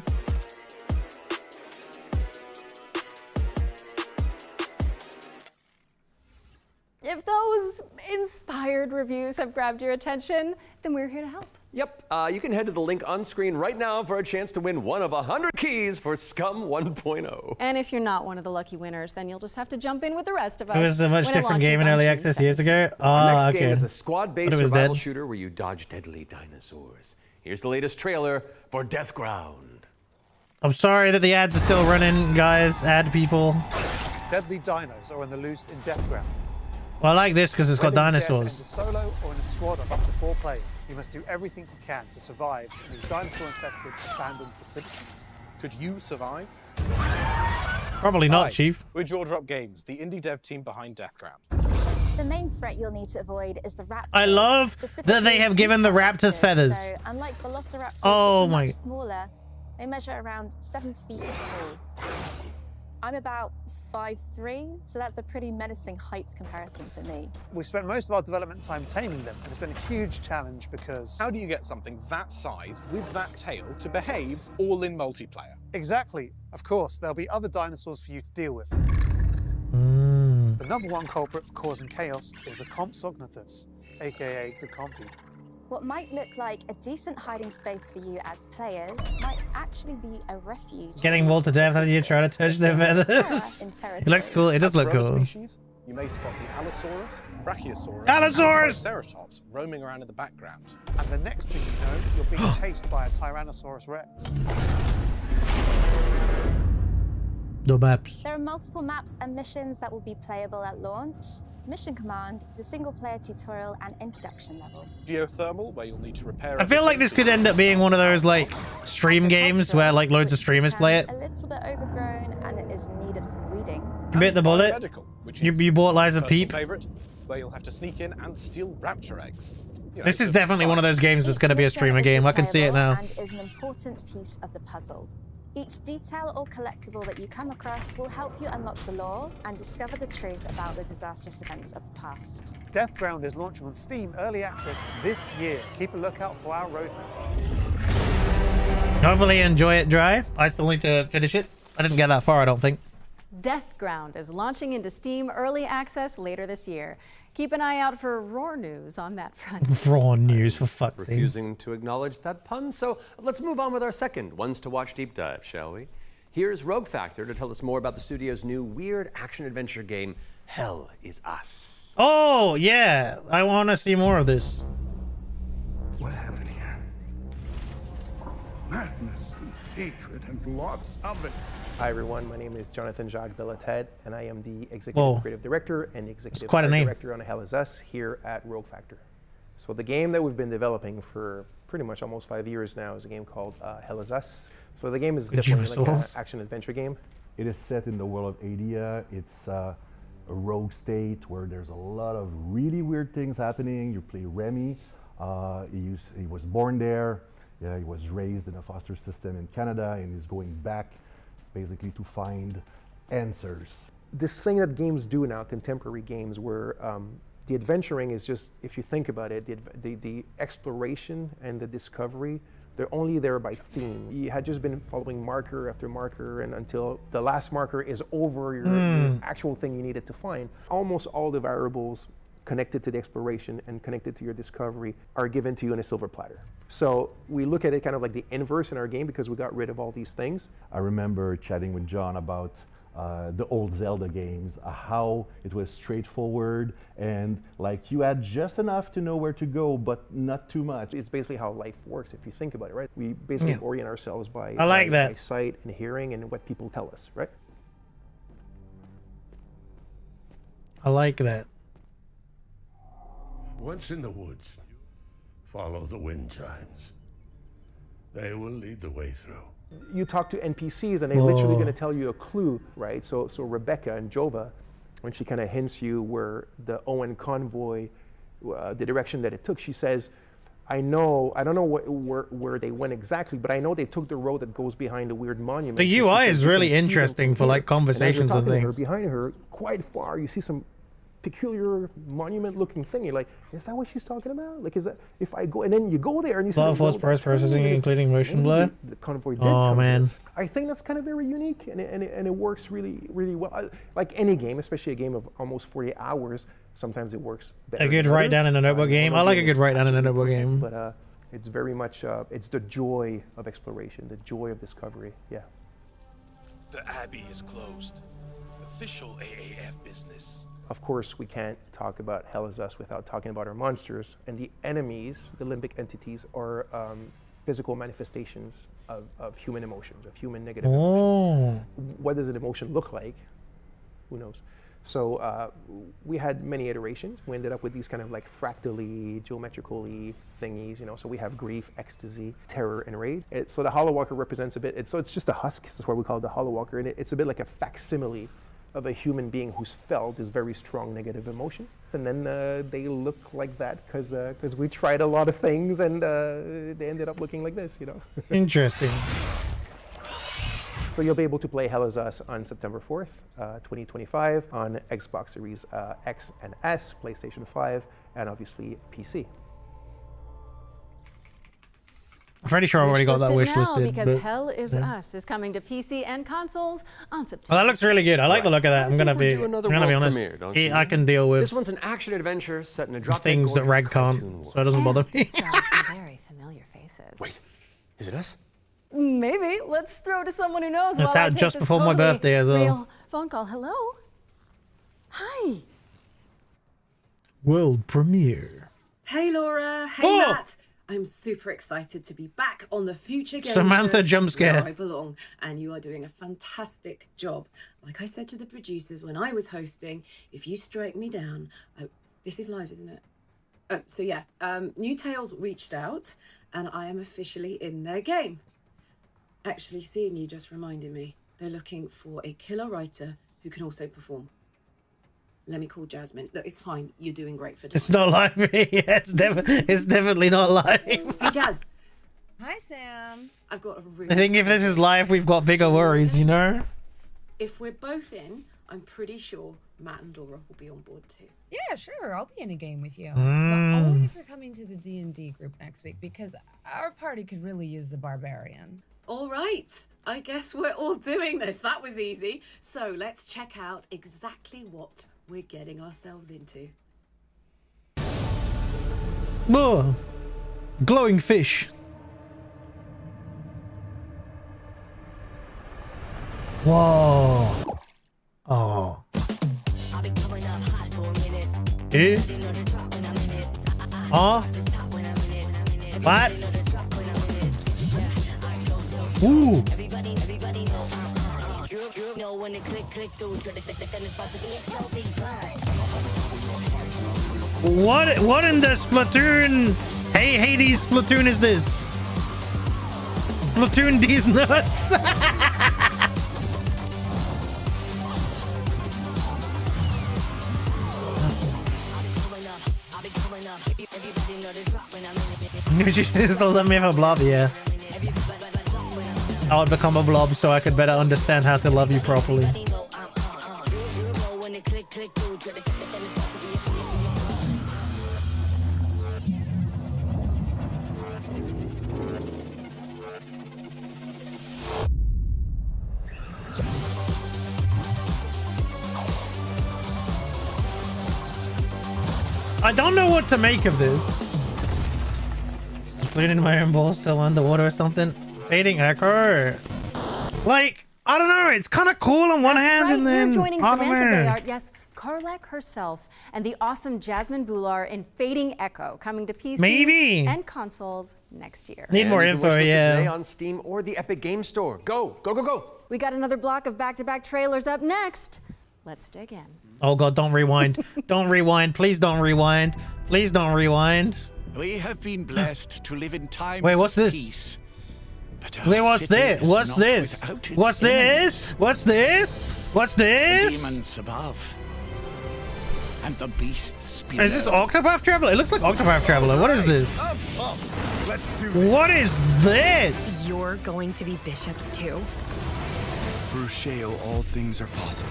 If those inspired reviews have grabbed your attention, then we're here to help. Yep, you can head to the link on screen right now for a chance to win one of 100 keys for Scum 1.0. And if you're not one of the lucky winners, then you'll just have to jump in with the rest of us. It was a much when different game in launches early on June access years ago. Our Oh, next okay. game is a squad-based Thought it was survival dead. shooter where you dodge deadly dinosaurs. Here's the latest trailer for Death Ground. I'm sorry that the ads are still running, guys. Ad people. Deadly dinos are on the loose in Death Ground. Well, I like this because it's got Whether you dare to enter dinosaurs. solo or in a squad of up to 4 players, you must do everything you can to survive in these dinosaur-infested, abandoned facilities. Could you survive? Probably not, Hi, Chief. We're Jaw Drop Games, the indie dev team behind Deathground. The main threat you'll need to avoid is the raptors. I love that they have given the raptors feathers. So, unlike velociraptors, Oh which are my. much smaller, they measure around 7 feet tall. I'm about 5'3", so that's a pretty menacing height comparison for me. We've spent most of our development time taming them, and it's been a huge challenge because... How do you get something that size with that tail to behave all in multiplayer? Exactly. Of course, there'll be other dinosaurs for you to deal with. The #1 culprit for causing chaos is the Compsognathus, aka the Compy. What might look like a decent hiding space for you as players might actually be a refuge. Getting mauled to death after you try to touch their feathers. It looks cool. It does look For other cool. species, you may spot the Allosaurus, Brachiosaurus, Allosaurus! and Triceratops roaming around in the background. And the next thing you know, you're being chased by a Tyrannosaurus Rex. The maps. There are multiple maps and missions that will be playable at launch. Mission Command, the single-player tutorial and introduction level. Geothermal, where you'll need to repair. I feel like this could end up being one of those like stream games where like loads of streamers play it. A little bit overgrown and it is in need of some weeding. You bit the bullet. Biomedical, which You is bought Lies of personal Peep. favorite, where you'll have to sneak in and steal raptor eggs. You know, This is just definitely one of those games that's going to be a Each streamer mission is game. I can see it replayable now. And is an important piece of the puzzle. Each detail or collectible that you come across will help you unlock the lore and discover the truth about the disastrous events of the past. Deathground is launching on Steam Early Access this year. Keep a lookout for our roadmap. Hopefully enjoy it dry. I still need to finish it. I didn't get that far, I don't think. Deathground is launching into Steam Early Access later this year. Keep an eye out for Roar news on that front. Raw news, for fuck's sake. Refusing to acknowledge that pun, so let's move on with our second Ones to Watch deep dive, shall we? Here's Rogue Factor to tell us more about the studio's new weird action-adventure game, Hell Is Us. Oh, yeah. I want to see more of this. What happened here? Madness and hatred and lots of it. Hi everyone, my name is Jonathan Jacques Delated, and I am the Executive Whoa. Creative Director and the Executive quite a Art name. Director on Hell Is Us here at Rogue Factor. So the game that we've been developing for pretty much almost 5 years now is a game called Hell Is Us. So the game is definitely like an action-adventure game. It is set in the world of Adia. It's a rogue state where there's a lot of really weird things happening. You play Remy. He was born there. Yeah, he was raised in a foster system in Canada, and he's going back basically to find answers. This thing that games do now, contemporary games, where the adventuring is just, if you think about it, the exploration and the discovery, they're only there by theme. You had just been following marker after marker, and until the last marker is over your actual thing you needed to find. Almost all the variables connected to the exploration and connected to your discovery are given to you in a silver platter. So we look at it kind of like the inverse in our game because we got rid of all these things. I remember chatting with John about the old Zelda games, how it was straightforward and like you had just enough to know where to go, but not too much. It's basically how life works if you think about it, right? We basically orient ourselves by, I like that. by sight and hearing and what people tell us, right? I like that. Once in the woods, follow the wind chimes. They will lead the way through. You talk to NPCs and they're literally going to tell you a clue, right? So Rebecca and Jova, when she kind of hints you where the Owen convoy, the direction that it took, she says, I don't know where they went exactly, but I know they took the road that goes behind the weird monument. The So UI she says is you really can see them interesting from for here. like conversations and and as you're talking to her, things. behind her, quite far, you see some peculiar monument-looking thing. You're like, is that what she's talking about? Like, is that if I go and then you go there and you see Lot of the road false that's processing, turning, including motion blur. The convoy did Oh come man. here. I think that's kind of very unique, and it works really well. Like any game, especially a game of almost 40 hours, sometimes it works better. A good than write down others. in a notebook game. I like a good write down in a absolutely notebook perfect, game. But it's very much it's the joy of exploration, the joy of discovery. Yeah. The Abbey is closed. Official AAF business. Of course, we can't talk about Hell Is Us without talking about our monsters. And the enemies, the limbic entities, are physical manifestations of human emotions, of human negative emotions. What does an emotion look like? Who knows? So we had many iterations. We ended up with these kind of like fractally, geometrically thingies, you know. So we have grief, ecstasy, terror, and rage. So the Hollow Walker represents a bit. It's just a husk. That's why we call it the Hollow Walker. And it's a bit like a facsimile of a human being who's felt this very strong negative emotion. And then they look like that because we tried a lot of things, and they ended up looking like this, you know. Interesting. So you'll be able to play Hell Is Us on September 4th, 2025 on Xbox Series X and S, PlayStation 5, and obviously PC. I'm pretty sure I already got that wish listed. Because Hell Is Us is coming to PC and consoles on September. Well, that looks really good. I like the look of that. I'm gonna be honest. Premiere, don't you? I can deal with This one's an action adventure set in a drop things that Rag can't, so it doesn't bother me. It stars some very familiar faces. Wait, is it us? Maybe. Let's throw to someone who knows. It's while I out take just this before my totally birthday as well. real phone call. Hello. Hi. World premiere. Hey Laura, hey Oh! Matt. I'm super excited to be back on the Future Game Samantha Show, jump scare. where I belong, and you are doing a fantastic job. Like I said to the producers when I was hosting, if you strike me down, this is live, isn't it? Oh, so yeah, New Tales reached out, and I am officially in their game. Actually, seeing you just reminded me, they're looking for a killer writer who can also perform. Let me call Jasmine. Look, it's fine. You're doing great for time. It's not live. Yeah, it's definitely not live. Hey, Jazz. Hi, Sam. I've got a really... I think if this is live, we've got bigger worries, you know? If we're both in, I'm pretty sure Matt and Laura will be on board too. Yeah, sure. I'll be in a game with you. Mm. But only if you're coming to the D&D group next week, because our party could really use a barbarian. All right. I guess we're all doing this. That was easy. So let's check out exactly what we're getting ourselves into. Whoa. Glowing fish. Whoa. Oh. Eh? Oh. What? Ooh. What in the Splatoon? Hey Hades Splatoon is this? Splatoon these nuts. You should still let me have a blob, yeah. I would become a blob so I could better understand how to love you properly. I don't know what to make of this. Putting my own ball still underwater or something. Fading echo. Like, I don't know. It's kind of cool on one hand, right. and then We're joining I don't Samantha know. Bayard, yes, Karlek herself, and the awesome Jasmine Bular in Fading Echo, coming to PCs Maybe. and consoles next year. Need more And you can info, wish list it yeah. Today on Steam or the Epic Game Store. Go, go, go, go. We got another block of back-to-back trailers up next. Let's dig in. Oh god, don't rewind. Don't rewind. Please don't rewind. Please don't rewind. We have been blessed to live in times Wait, what's of this? peace. But our Wait, what's city this? is What's not this? without its What's enemies. this? What's this? What's The this? demons above. And the beasts below. Is this Octopath Traveler? It looks like Octopath Traveler. What is this? Let's do this. What is this? You're going to be bishops too? Through Shale, all things are possible.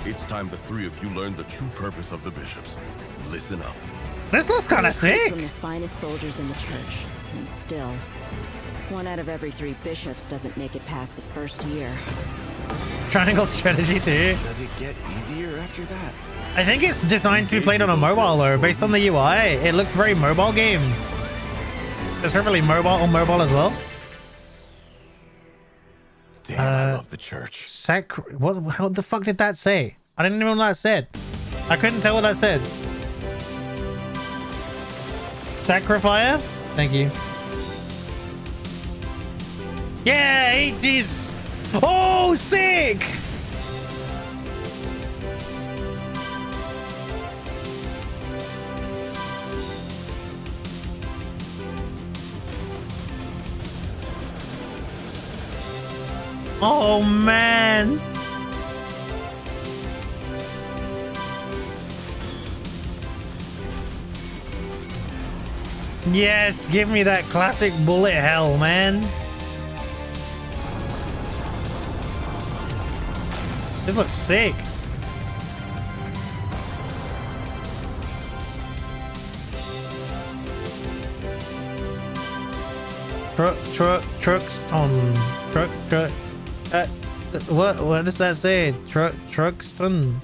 It's time the three of you learn the true purpose of the bishops. Listen up. This looks kind of sick. From the finest soldiers in the church, and still, 1 out of every 3 bishops doesn't make it past the first year. Triangle strategy too. Does it get easier after that? I think it's designed to be played on a mobile though, based on the UI. It looks very mobile game. Is it really mobile on mobile as well? Damn, I love the church. How the fuck did that say? I didn't even know what that said. I couldn't tell what that said. Sacrifier? Thank you. Yeah, 80s. Oh, sick! Oh, man. Yes, give me that classic bullet hell, man. This looks sick. Truxton. What does that say? Truxton.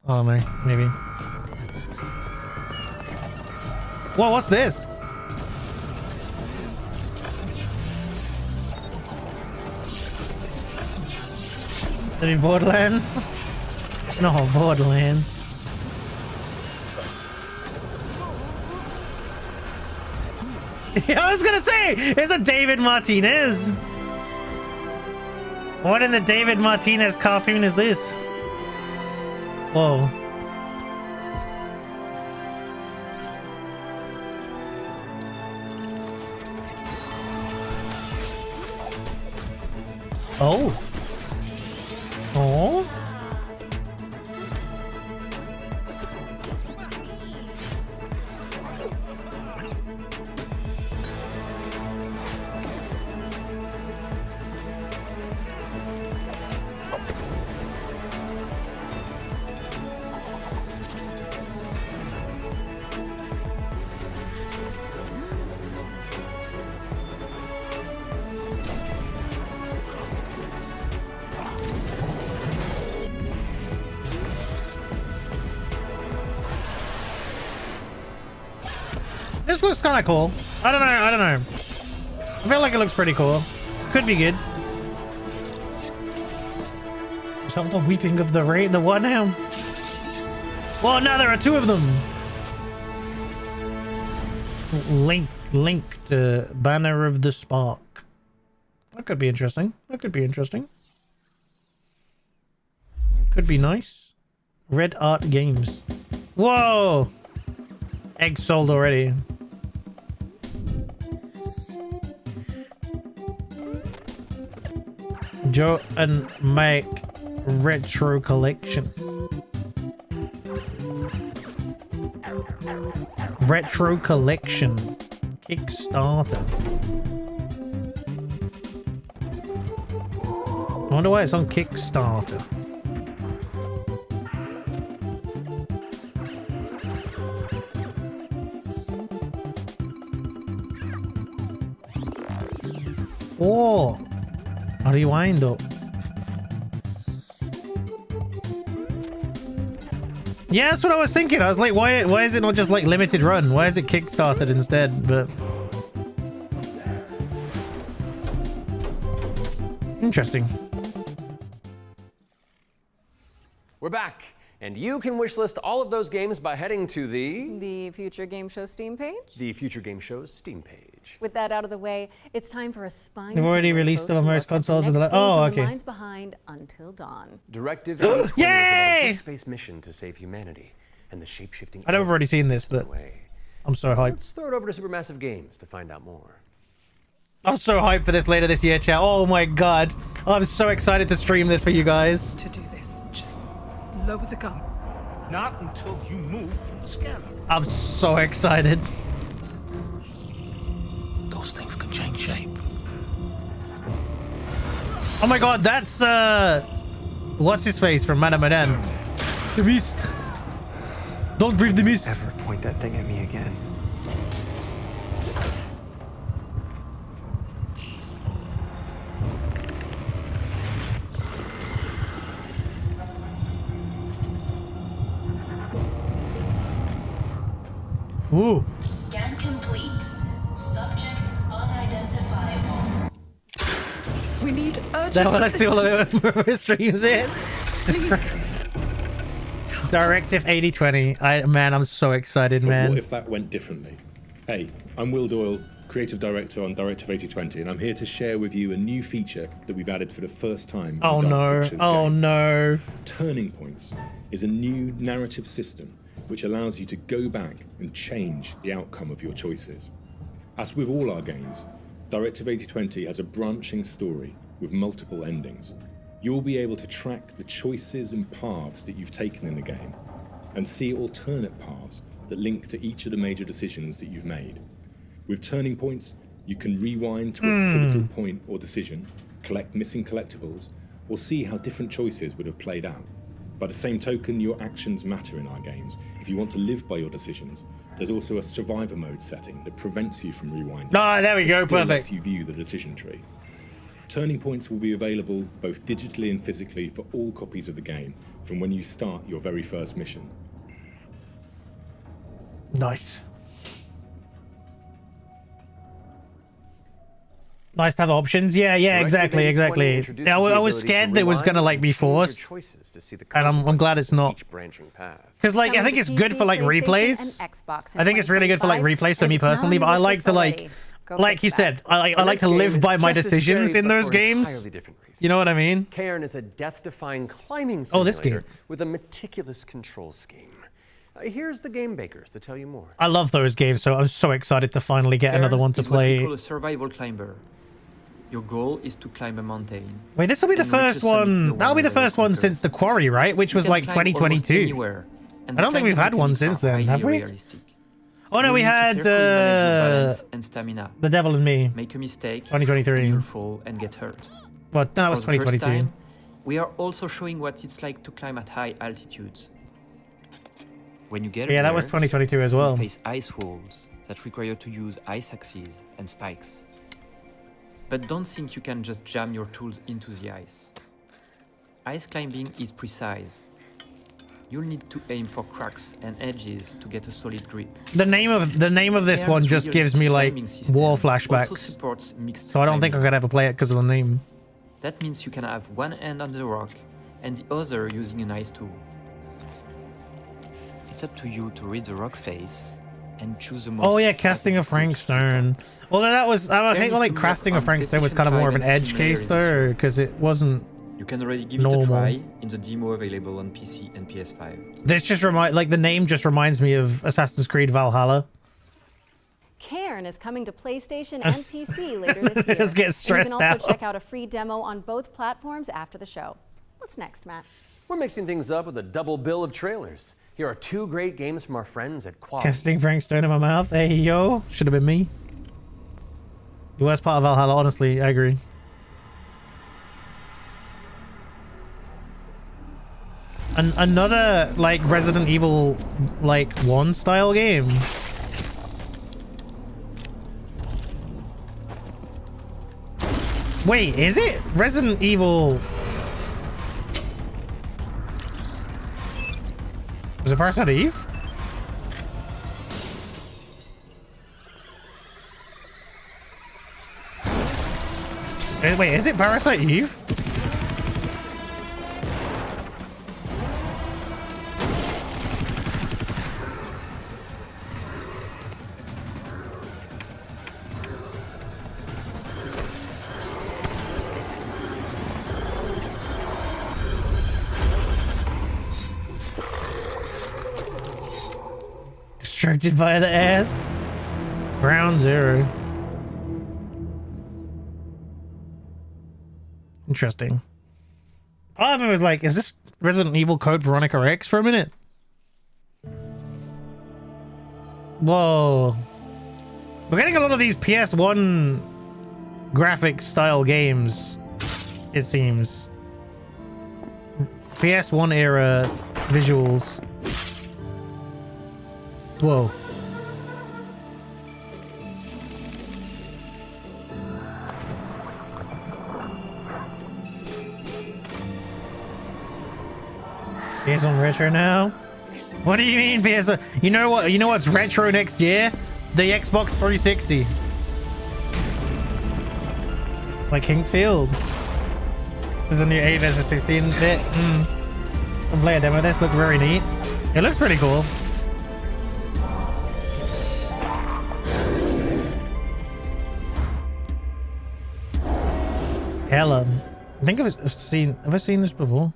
I don't know, maybe. Whoa, what's this? Any Borderlands? No, Borderlands. I was gonna say, it's a David Martinez. What in the David Martinez cartoon is this? Whoa. Oh. Oh. This looks kind of cool. I don't know. I feel like it looks pretty cool. Could be good. Stop the weeping of the rain. The what now? Well, now there are two of them. Link to Banner of the Spark. That could be interesting. Could be nice. Red Art Games. Whoa! Egg sold already. Joe and Mike Retro Collection. Retro Collection. Kickstarter. I wonder why it's on Kickstarter. Oh! Rewind up. Yeah, that's what I was thinking. I was like, why is it not just like limited run? Why is it kickstarted instead? But interesting. We're back, and you can wishlist all of those games by heading to the Future Game Show Steam page. The Future Game Show's Steam page. With that out of the way, it's time for a spine. They've already released them on most consoles. Oh, okay. Minds Behind Until Dawn. Directive 820 is about a deep space mission to save humanity and the shape-shifting. I've already seen this, but I'm so hyped. Let's throw it over to Supermassive Games to find out more. I'm so hyped for this later this year, chat. Oh my god. I'm so excited to stream this for you guys. To do this, just lower the gun. Not until you move from the scanner. I'm so excited. Those things can change shape. Oh my god, that's what's his face from Man of Medan? The Beast. Don't breathe the mist. Ever point that thing at me again. Ooh. Scan complete. Subject unidentifiable. We need urgent That's what I see all of it streams in. Please. Directive 8020. Man, I'm so excited, man. What if that went differently? Hey, I'm Will Doyle. Creative Director on Directive 8020, and I'm here to share with you a new feature that we've added for the first time. Oh no, oh no. Turning Points is a new narrative system which allows you to go back and change the outcome of your choices. As with all our games, Directive 8020 has a branching story with multiple endings. You'll be able to track the choices and paths that you've taken in the game and see alternate paths that link to each of the major decisions that you've made. With Turning Points, you can rewind to a pivotal point or decision, collect missing collectibles, or see how different choices would have played out. By the same token, your actions matter in our games. If you want to live by your decisions, there's also a survivor mode setting that prevents you from rewinding. Ah, there we go, It still perfect. lets you view the decision tree. Turning Points will be available both digitally and physically for all copies of the game from when you start your very first mission. Nice. Nice to have options. Yeah, exactly. Yeah, I was scared that it was gonna like be forced, and I'm glad it's not. Because like I think it's good for like replays. I think it's really good for like replays for me personally. But I like to like you said, I like to live by my decisions in those games. You know what I mean? Cairn is a death-defying climbing Oh, this simulator game. with a meticulous control scheme. Here's the game bakers to tell you more. I love those games, so I'm so excited to finally get another one to is what we play. call a survival climber. Your goal is to climb a mountain. Wait, this will be the and reach first a summit no one. That'll be the will ever first one conquer. since the Quarry, right? Which You was can like climb almost 2022. anywhere, and I the don't think we've climbing had one mechanics since are then, have highly we? realistic. Oh no, You we need to had carefully manage your balance and stamina. The Devil in Me. Make a mistake, 2023. and you'll fall and get hurt. What? No, that was For the first 2022. time, we are also showing what it's like to climb at high altitudes. When you get Yeah, up that there, was 2022 as well. you face ice walls that require you to use ice axes and spikes. But don't think you can just jam your tools into the ice. Ice climbing is precise. You'll need to aim for cracks and edges to get a solid grip. The name of this Cairn's one just gives me like climbing system war also flashbacks. supports mixed So I don't think I climbing. could ever play it because of the name. That means you can have one hand on the rock and the other using an ice tool. It's up to you to read the rock face and choose the most. Oh yeah, casting a Frank Stone. Although that was, I think like casting a Frank Stone was kind of more of an edge case though, because it wasn't. You can already give it normal. a try in the demo available on PC and PS5. This just like the name just reminds me of Assassin's Creed Valhalla. Cairn is coming to PlayStation and PC later this year. Just get And stressed you can also out. check out a free demo on both platforms after the show. What's next, Matt? We're mixing things up with a double bill of trailers. Here are two great games from our friends at Quality. Casting Frank Stone in my mouth. Hey yo, should have been me. The worst part of Valhalla, honestly, I agree. Another like Resident Evil like 1 style game. Wait, is it Resident Evil? Was it Parasite Eve? Wait, is it Parasite Eve? Distracted via the ass. Ground Zero. Interesting. Part of me was like, is this Resident Evil Code Veronica X for a minute? Whoa. We're getting a lot of these PS1 graphics style games, it seems. PS1 era visuals. Whoa. PS1 retro now? What do you mean PS1? You know what? You know what's retro next year? The Xbox 360. Like Kingsfield. There's a new 8 versus 16 bit. I'll play a demo of this. Looks very neat. It looks pretty cool. Hella. I think I've seen this before?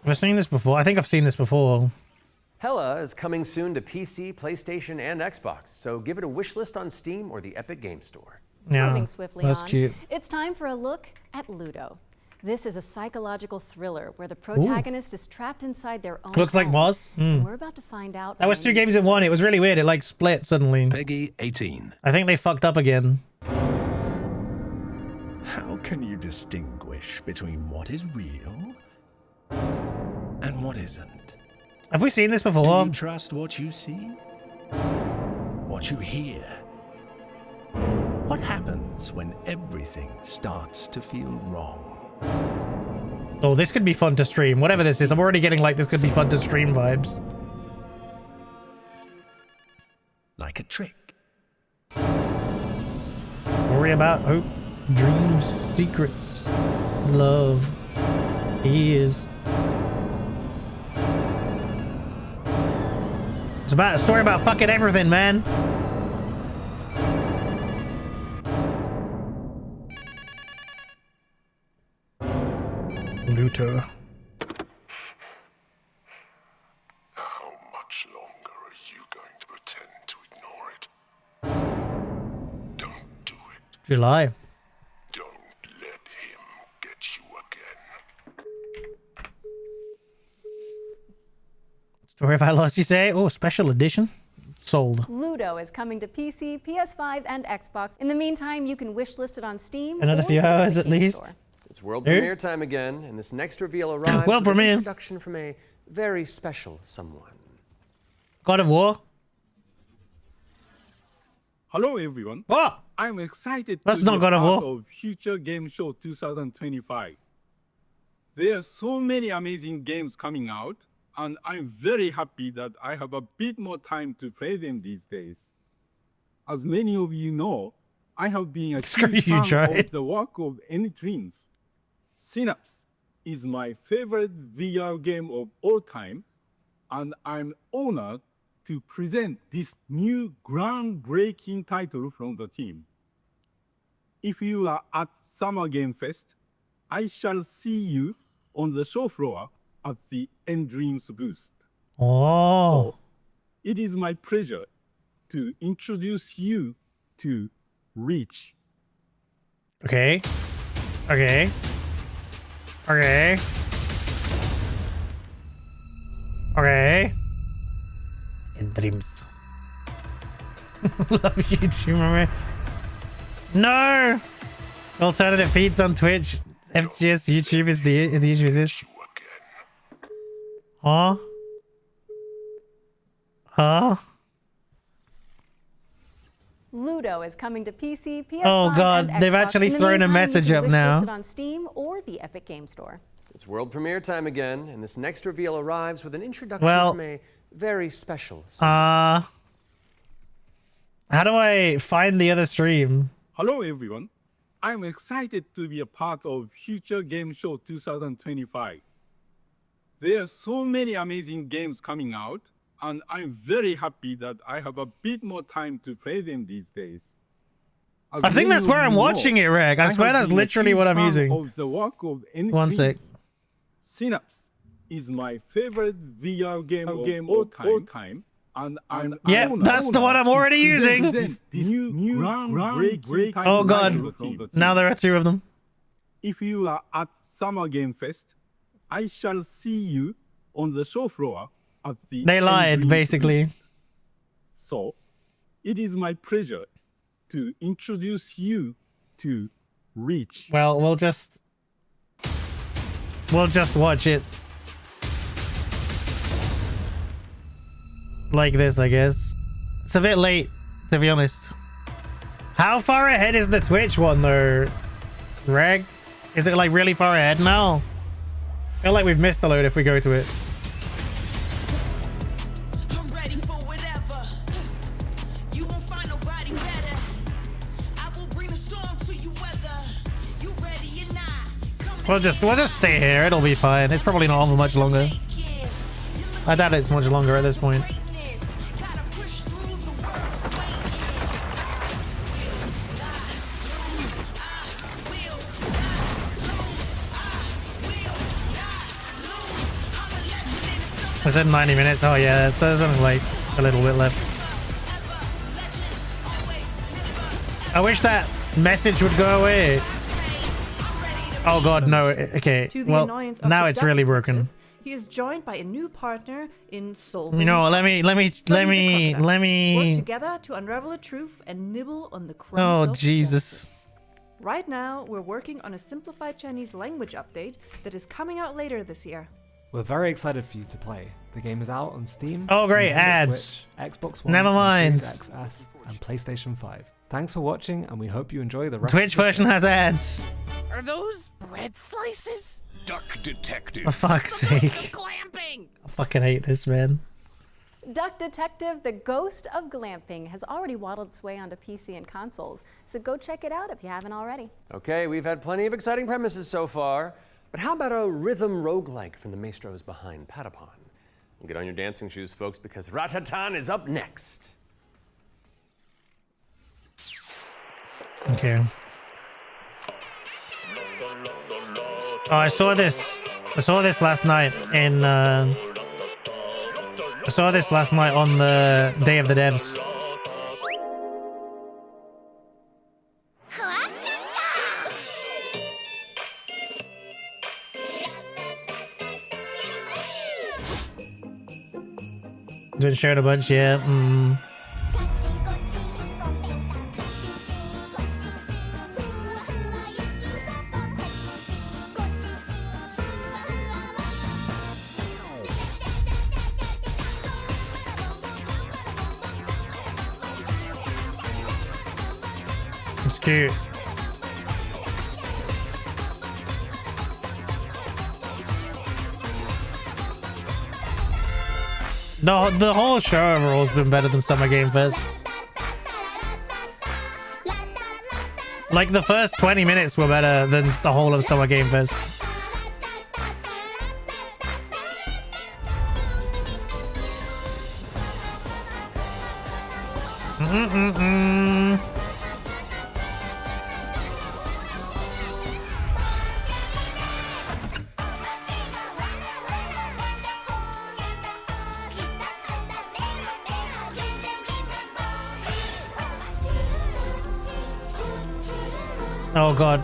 Have I seen this before? I think I've seen this before. Hella is coming soon to PC, PlayStation, and Xbox, so give it a wish list on Steam or the Epic Game Store. Yeah, Moving swiftly that's on, cute. it's time for a look at Ludo. This is a psychological thriller where the protagonist is trapped inside their own Looks like home. Moz. And we're about to find out. That was 2 games in one. It was really weird. It like split suddenly. Peggy 18. I think they fucked up again. How can you distinguish between what is real and what isn't? Have we seen this Do before? you trust what you see? What you hear? What happens when everything starts to feel wrong? Oh, this could be fun to stream. Whatever this is, I'm already getting like this could be fun to stream vibes. Like a trick. Worry about hope, dreams, secrets, love, fears. It's about a story about fucking everything, man. Looter. How much longer are you going to pretend to ignore it? Don't do it. July. Don't let him get you again. Story of I Lost, you say? Oh, special edition. Sold. Ludo is coming to PC, PS5, and Xbox. In the meantime, you can wishlist it on Steam. Another or few the hours Epic at Games least. Store. It's world Hey. premiere time again, and this next reveal arrives World with an premiere. introduction from a very special someone. God of War. Hello everyone. Oh! I'm excited That's to not be God of part War. of Future Game Show 2025. There are so many amazing games coming out, and I'm very happy that I have a bit more time to play them these days. As many of you know, I have been a Screw huge you, fan Troy. of the work of Anytwins. Synapse is my favorite VR game of all time, and I'm honored to present this new groundbreaking title from the team. If you are at Summer Game Fest, I shall see you on the show floor at the End Dreams booth. Oh. So, it is my pleasure to introduce you to Reach. Okay. Okay. Okay. Okay. In dreams. Love you too, mama. No! Alternative feeds on Twitch. FGS YouTube is the issue with this. Huh? Huh? Ludo is coming to PC, PS5, Oh God, and they've Xbox. actually In the thrown a meantime, message you up can now. wishlist it on Steam or the Epic Game Store. It's world premiere time again, and this next reveal arrives with an introduction Well, from a very special someone. How do I find the other stream? Hello everyone. I'm excited to be a part of Future Game Show 2025. There are so many amazing games coming out, and I'm very happy that I have a bit more time to play them these days. As I think many that's of where I'm you know, watching it, Reg. I swear have that's been a literally huge what I'm fan using. Of the work of One sec. Anytwins. Synapse is my favorite VR game of all time, and I'm Yep, honored that's the one I'm already to using. present this new groundbreaking Oh God. title from the team. Now there are 2 of them. If you are at Summer Game Fest, I shall see you on the show floor at the They lied, End Dreams basically. booth. So, it is my pleasure to introduce you to Reach. Well, we'll just watch it like this, I guess. It's a bit late, to be honest. How far ahead is the Twitch one, though, Reg? Is it like really far ahead now? I feel like we've missed a load if we go to it. We'll just stay here. It'll be fine. It's probably not on for much longer. I doubt it's much longer at this point. I said 90 minutes. Oh yeah, so there's only like a little bit left. I wish that message would go away. Oh god, no. Okay, well, now it's really broken. He is joined by a new partner in solving. You know, let me. Work together to unravel the truth and nibble on the crumbs Oh of Jesus. justice. Right now, we're working on a simplified Chinese language update that is coming out later this year. We're very excited for you to play. The game is out on Steam. Oh great, Nintendo ads. Switch, Xbox One, Never mind. Series XS, and PlayStation 5. Thanks for watching, and we hope you enjoy the rest. Twitch of the version show. has ads. Are those bread slices? Duck Detective. For fuck's sake. Glamping! I fucking hate this, man. Duck Detective, the ghost of glamping, has already waddled its way onto PC and consoles, so go check it out if you haven't already. Okay, we've had plenty of exciting premises so far, but how about a rhythm roguelike from the maestros behind Patapon? Get on your dancing shoes, folks, because Ratatan is up next. Okay. Oh, I saw this last night in I saw this last night on the Day of the Devs. Been shared a bunch, yeah. It's cute. No, the whole show overall has been better than Summer Game Fest. Like the first 20 minutes were better than the whole of Summer Game Fest. Oh god.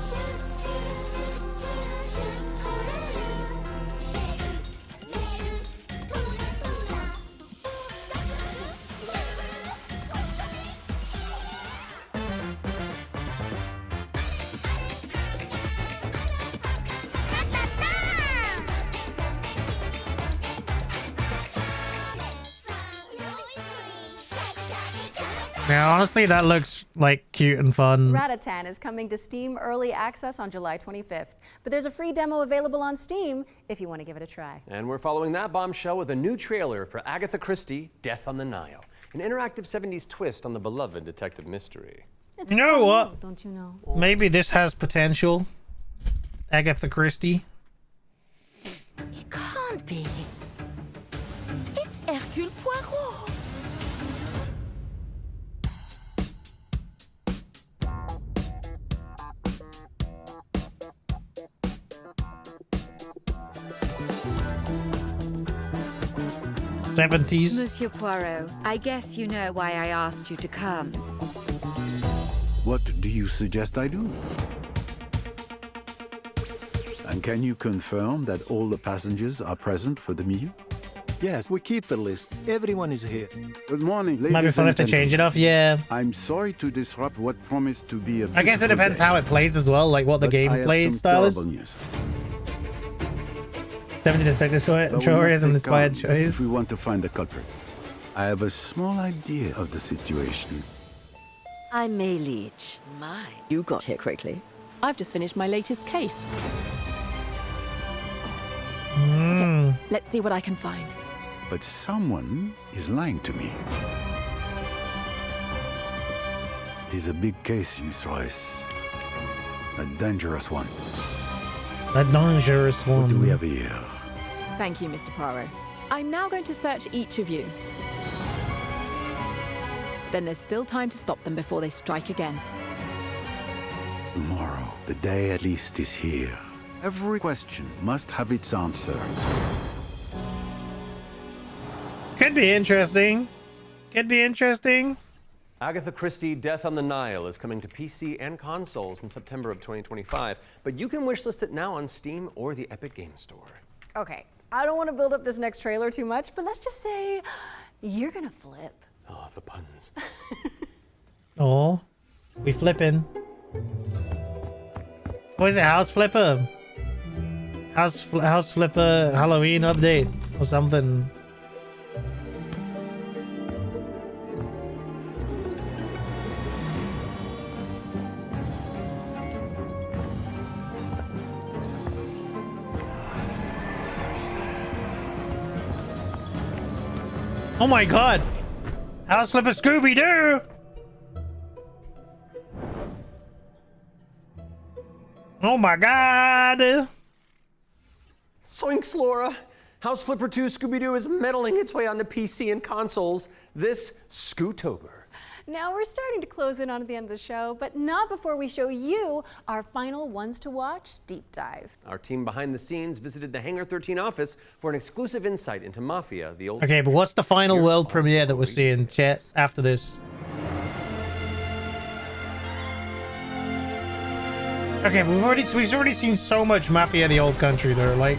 Yeah, honestly, that looks like cute and fun. Ratatan is coming to Steam Early Access on July 25th, but there's a free demo available on Steam if you want to give it a try. And we're following that bombshell with a new trailer for Agatha Christie, Death on the Nile, an interactive 70s twist on the beloved detective mystery. It's You know fun, what? Don't you know? Maybe this has potential. Agatha Christie. It can't be. It's Hercule Poirot. '70s. Monsieur Poirot, I guess you know why I asked you to come. What do you suggest I do? And can you confirm that all the passengers are present for the meal? Yes, we keep the list. Everyone is here. Good morning, ladies Might be fun and if they change it gentlemen. off, yeah. I'm sorry to disrupt what promised to be a I guess it beautiful depends day, how it plays as well, like what the but I have gameplay some style is. terrible news. 70 detective But we choice must and stay inspired calm choice. if we want to find the culprit. I have a small idea of the situation. I'm May Leach. My, you got here quickly. I've just finished my latest case. Okay, let's see what I can find. But someone is lying to me. It is a big case, Miss Royce. A dangerous one. A dangerous one. What do we have here? Thank you, Mr. Poirot. I'm now going to search each of you. Then there's still time to stop them before they strike again. Tomorrow, the day at least is here. Every question must have its answer. Could be interesting. Could be interesting. Agatha Christie Death on the Nile is coming to PC and consoles in September of 2025, but you can wishlist it now on Steam or the Epic Games Store. Okay, I don't want to build up this next trailer too much, but let's just say you're gonna flip. Oh, the puns. Oh, we flipping. What is it? House Flipper? House Flipper Halloween update or something. Oh my god! House Flipper Scooby-Doo! Oh my god! Soinks, Laura! House Flipper 2 Scooby-Doo is meddling its way onto PC and consoles this Scootober. Now we're starting to close in on the end of the show, but not before we show you our final ones to watch deep dive. Our team behind the scenes visited the Hangar 13 office for an exclusive insight into Mafia, the old... Okay, but what's the final world premiere that we're seeing, chat, after this? Okay, we've already seen so much Mafia the Old Country though, like...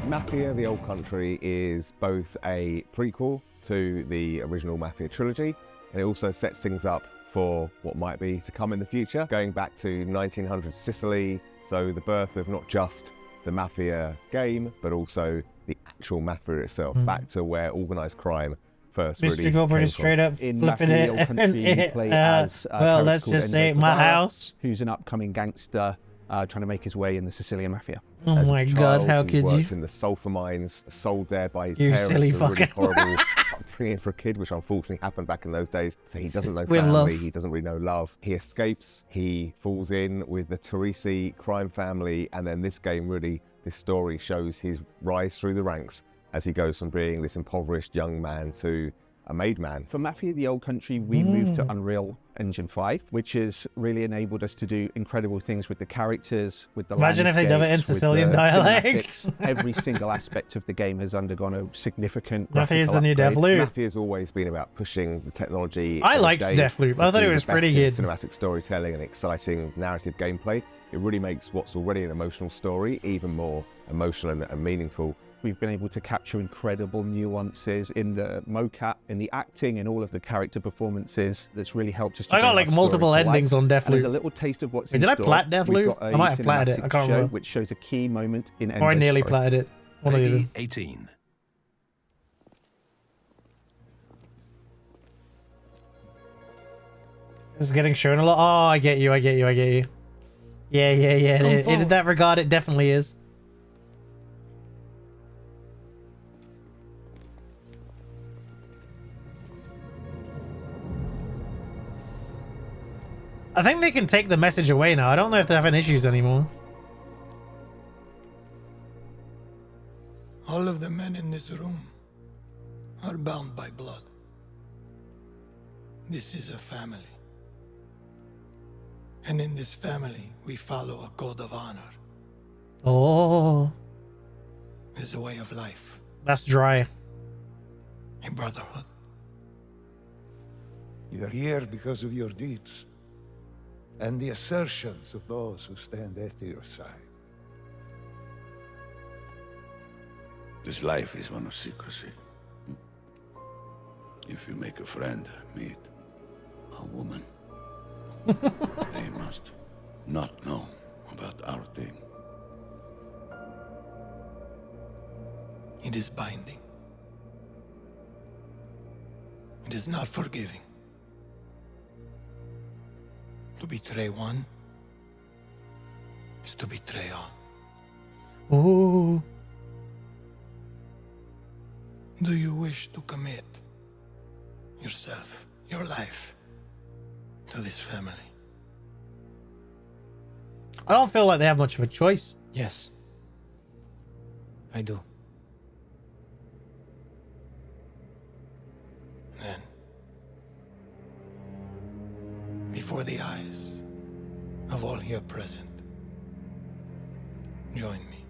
Mafia the Old Country is both a prequel to the original Mafia trilogy, and it also sets things up for what might be to come in the future, going back to 1900 Sicily, so the birth of not just the Mafia game, but also the actual Mafia itself, back to where organised crime first Mr. really Gilbert came is straight from. up In flipping Mafia it, the Old Country, you play as well, let's just say my house. Who's an upcoming gangster trying to make his way in the Sicilian Mafia. Oh As a my god, child, how he could worked you? in the sulfur mines, sold there by his You parents. silly A really fucker. horrible upbringing for a kid, which unfortunately happened back in those days. So he doesn't know With family, love. he doesn't really know love. He escapes, he falls in with the Teresi crime family, and then this game really, this story shows his rise through the ranks as he goes from being this impoverished young man to a made man. For Mafia the Old Country, we moved to Unreal Engine 5, which has really enabled us to do incredible things with the characters, with the Imagine if they done it in landscapes, with Sicilian the dialect. cinematics. Every single aspect of the game has undergone a significant Mafia is graphical the new upgrade. Deathloop. Mafia's always been about pushing the technology. I of liked the day Deathloop. to I thought it do was the pretty best in good. Cinematic storytelling and exciting narrative gameplay. It really makes what's already an emotional story even more emotional and meaningful. We've been able to capture incredible nuances in the mocap, in the acting, in all of the character performances. That's really helped us to I got bring like our story multiple to life. endings on And as Deathloop. a little taste of what's Wait, in did I store, plat we've Deathloop? got a I might have platted it. I cinematic can't show remember. which shows a key moment in Enzo's Or I nearly story. platted it. One of you. 18. This is getting shown a lot. Oh, I get you. Yeah. In that regard, it definitely is. I think they can take the message away now. I don't know if they're having issues anymore. All of the men in this room are bound by blood. This is a family. And in this family, we follow a code of honor. Oh, It's a way of life, that's dry. a brotherhood. You're here because of your deeds and the assertions of those who stand at your side. This life is one of secrecy. If you make a friend, meet a woman, they must not know about our thing. It is binding. It is not forgiving. To betray one is to betray all. Ooh. Do you wish to commit yourself, your life, to this family? I don't feel like they have much of a choice. Yes. I do. Then, before the eyes of all here present, join me.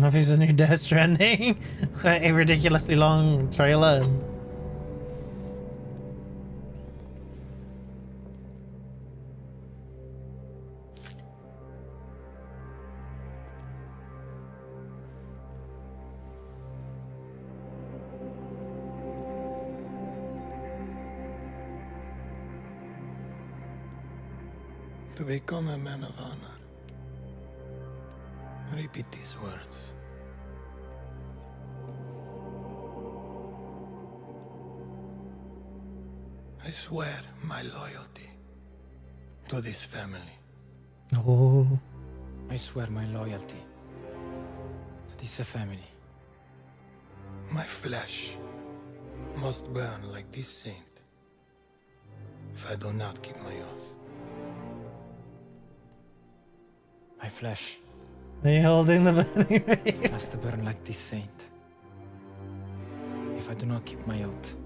if it's a new Death Stranding. A ridiculously long trailer. To become a man of honor, repeat these words. I swear my loyalty to this family. Oh. I swear my loyalty to this family. My flesh must burn like this saint if I do not keep my oath. My flesh Are you holding the burning rail? must burn like this saint if I do not keep my oath.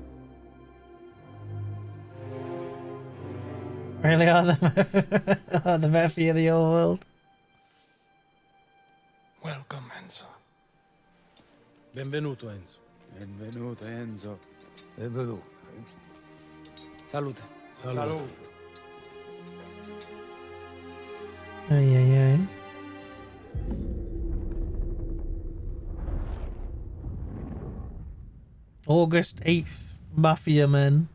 Really are the mafia of the old world. Welcome, Enzo. Benvenuto, Enzo. Benvenuto, Enzo. Benvenuto. Salute. Salute. Ay, ay, ay. August 8th, Mafia Man.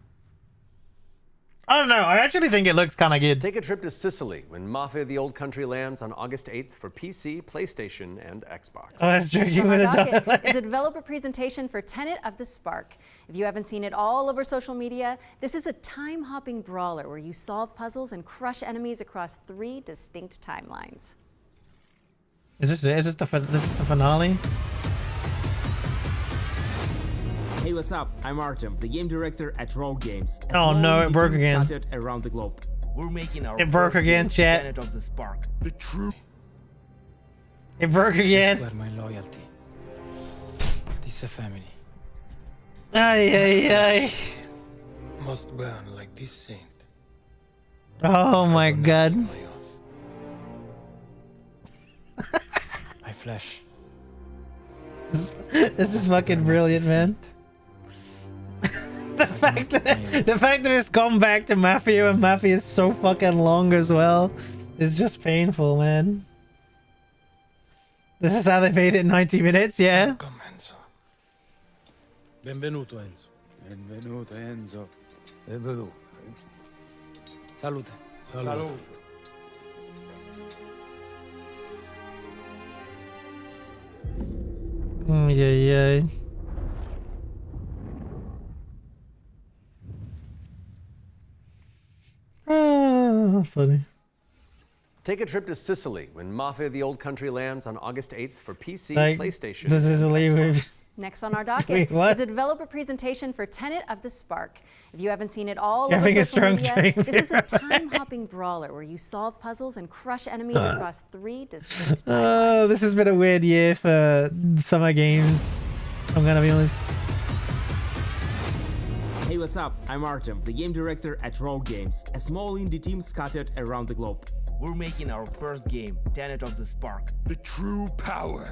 I don't know, I actually think it looks kind of good. Take a trip to Sicily when Mafia the Old Country lands on August 8th for PC, PlayStation, and Xbox. Oh, that's drinking On with our a docket dialect. is a developer presentation for Tenet of the Spark. If you haven't seen it all over social media, this is a time-hopping brawler where you solve puzzles and crush enemies across 3 distinct timelines. Is this the finale? Hey, what's up? I'm Artem, the game director at Rogue Games. Oh no, it broke again. Scattered around the globe. We're making our It broke first again, game, chat. Tenet of the Spark. The true. It broke I again. swear my loyalty to this family. Ay, ay, ay. Must burn like this saint. Oh my god. My flesh. This is fucking brilliant, man. the fact that it's gone back to Mafia and Mafia is so fucking long as well is just painful, man. This is how they made it in 90 minutes, yeah? Benvenuto, Enzo. Benvenuto, Enzo. Benvenuto. Salute. Salute. Oh, yeah. Oh, funny. Take a trip to Sicily when Mafia the Old Country lands on August 8th for PC, Like, PlayStation, this is a and leave. Xbox. Next on our docket Wait, what? is a developer presentation for Tenet of the Spark. If you haven't seen it all You're over having a social strong media, dream this is a here. time-hopping brawler where you solve puzzles and crush enemies across 3 distinct Oh, this has been a weird year for summer games. I'm gonna be honest. Hey, what's up? I'm Artem, the game director at Rogue Games, a small indie team scattered around the globe. We're making our first game, Tenet of the Spark. The true power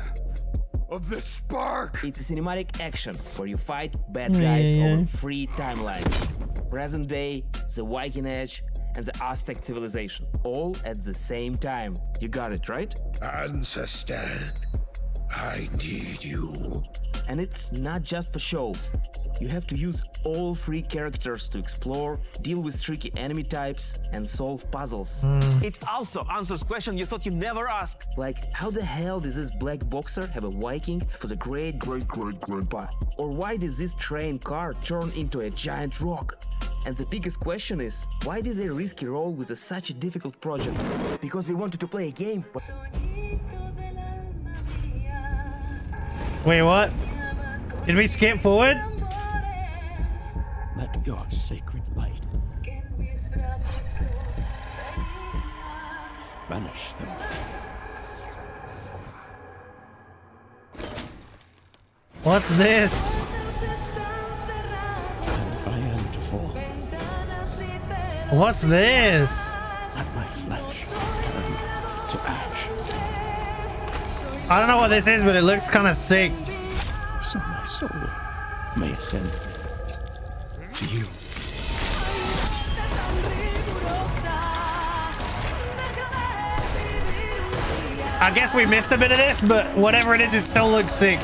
of the spark. It's a cinematic action where you fight bad guys Yeah. over 3 timelines. Present day, the Viking Age, and the Aztec civilization. All at the same time. You got it, right? Ancestor, I need you. And it's not just for show. You have to use all 3 characters to explore, deal with tricky enemy types, and solve puzzles. It also answers questions you thought you'd never ask. Like, how the hell does this black boxer have a Viking for the great-great-great-grandpa? Or why does this train car turn into a giant rock? And the biggest question is, why did they risky roll with such a difficult project? Because we wanted to play a game. Wait, what? Did we skip forward? Let your sacred light banish them. What's this? And if I am to fall, What's this? let my flesh turn to ash. I don't know what this is, but it looks kind of sick. So my soul may ascend to you. I guess we missed a bit of this, but whatever it is, it still looks sick.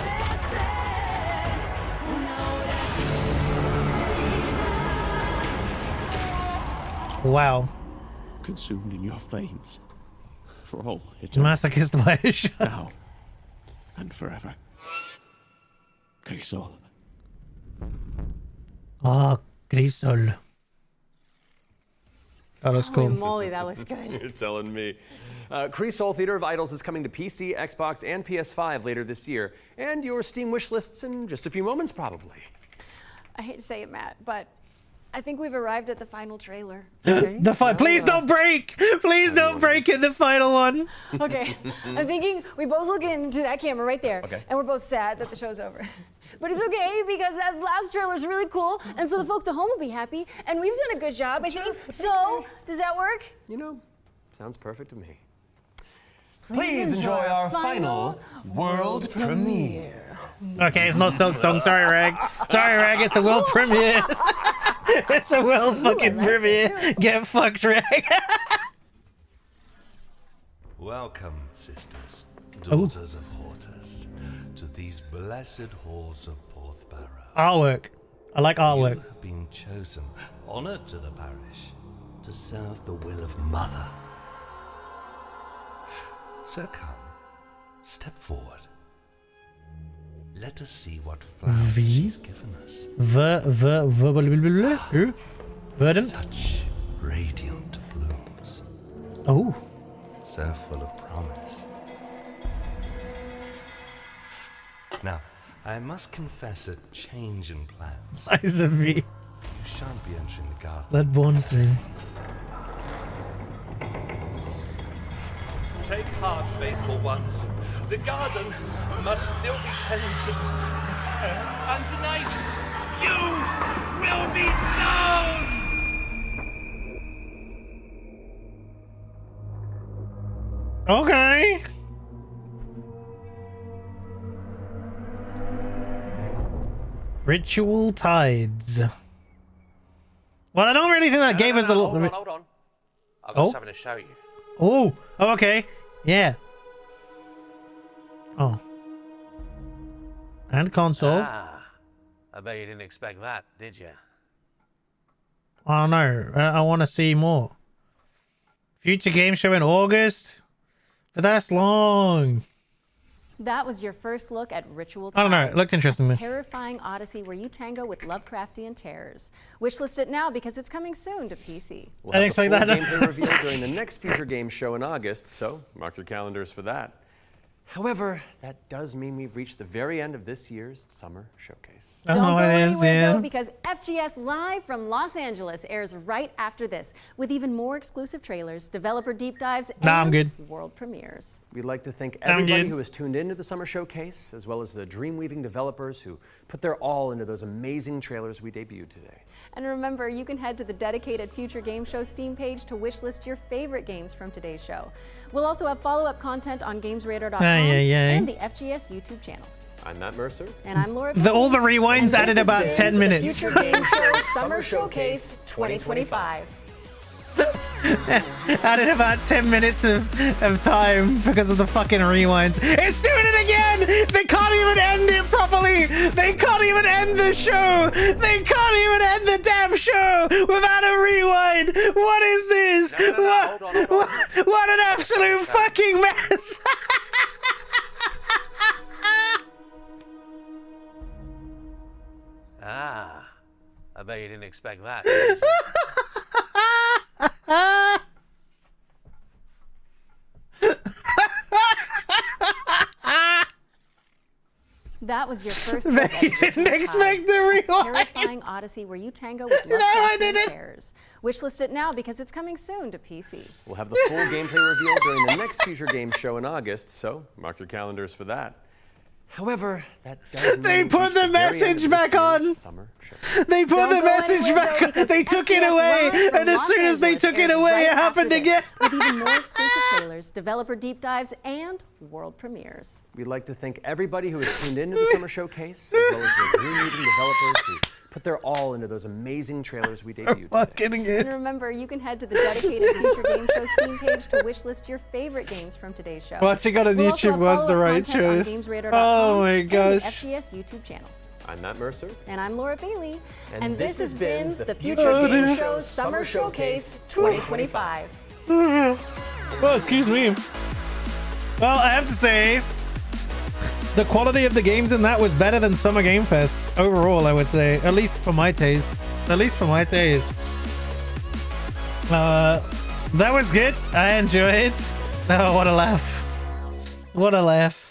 Wow. Consumed in your flames for all eternity. Masochist by a shot. Now and forever. Crisol. Ah, Crisol. Oh, that's Holy cool. moly, that looks good. You're telling me. Crisol Theater of Idols is coming to PC, Xbox, and PS5 later this year, and your Steam wish lists in just a few moments, probably. I hate to say it, Matt, but I think we've arrived at the final trailer. Please don't break! Please don't break it, the final one. Okay, I'm thinking we both look into that camera right there, Okay. and we're both sad that the show's over. But it's okay because that last trailer is really cool, and so the folks at home will be happy, and we've done a good job, I think. So, does that work? You know, sounds perfect to me. Please enjoy our final world premiere. Okay, it's not Silk Song. Sorry, Rag. Sorry, Rag. It's a world premiere. It's a world fucking premiere. Get fucked, Rag. Welcome, sisters, daughters of Hortus, to these blessed halls of Porthbarrow. Artwork. I like artwork. You have been chosen, honored to the parish, to serve the will of Mother. So come, step forward. Let us see what flowers she's given us. Verdant. Such radiant blooms. Oh. So full of promise. Now, I must confess a change in plans. Size of me. You shan't be entering the garden. Bloodborne 3. Take heart, faithful ones. The garden must still be tended. And tonight, you will be sown! Okay. Ritual Tides. Well, I don't really think that gave us a lot. Hold on. I've got something to show you. Oh, okay. Yeah. Oh. And console. Ah, I bet you didn't expect that, did you? I don't know. I want to see more. Future game show in August? But that's long. That was your first look at Ritual Tides. I don't know. It looked interesting. A terrifying odyssey where you tango with Lovecraftian terrors. Wishlist it now because it's coming soon to PC. We'll have the full gameplay reveal during the next future game show in August, so mark your calendars for that. However, that does mean we've reached the very end of this year's Summer Showcase. Don't go anywhere though, because FGS Live from Los Angeles airs right after this, with even more exclusive trailers, developer deep dives, and world premieres. We'd like to thank everybody who has tuned into the Summer Showcase, as well as the dream-weaving developers who put their all into those amazing trailers we debuted today. And remember, you can head to the dedicated Future Game Show Steam page to wishlist your favorite games from today's show. We'll also have follow-up content on GamesRadar.com and the FGS YouTube channel. I'm Matt Mercer. And I'm Laura. All the rewinds added about 10 minutes. Future Game Show Summer Showcase 2025. Added about 10 minutes of time because of the fucking rewinds. It's doing it again! They can't even end it properly! They can't even end the show! They can't even end the damn show without a rewind! What is this? Hold on. What an absolute fucking mess! Ah, I bet you didn't expect that. That was your first look at didn't expect the rewind. Terrifying odyssey where you tango with Lovecraftian terrors. Wishlist it now because it's coming soon to PC. We'll have the full gameplay reveal during the next Future Game Show in August, so mark your calendars for that. However, that does They mean put the very end message of back this on. year's summer show. They put Don't the go message anywhere, back though, on. because They took it FGS away, Live from and as Los soon as they Angeles took it airs away, right it after happened this, again. with even more exclusive trailers, developer deep dives, and world premieres. We'd like to thank everybody who has tuned into the Summer Showcase, as well as the Green Meeting developers who put their all into those amazing trailers we debuted. And remember, you can head to the dedicated Future Game Show Steam page to wishlist your favorite games from today's show. Watching on We'll also YouTube have was the follow-up right content on choice. GamesRadar.com Oh my and gosh. the FGS YouTube channel. I'm Matt Mercer. And I'm Laura Bailey. And this has been the Future Future Game Game Show Show Summer Showcase 2025. Well, excuse me. Well, I have to say, the quality of the games in that was better than Summer Game Fest overall, I would say. At least for my taste. At least for my taste. That was good. I enjoyed it. Oh, what a laugh. What a laugh.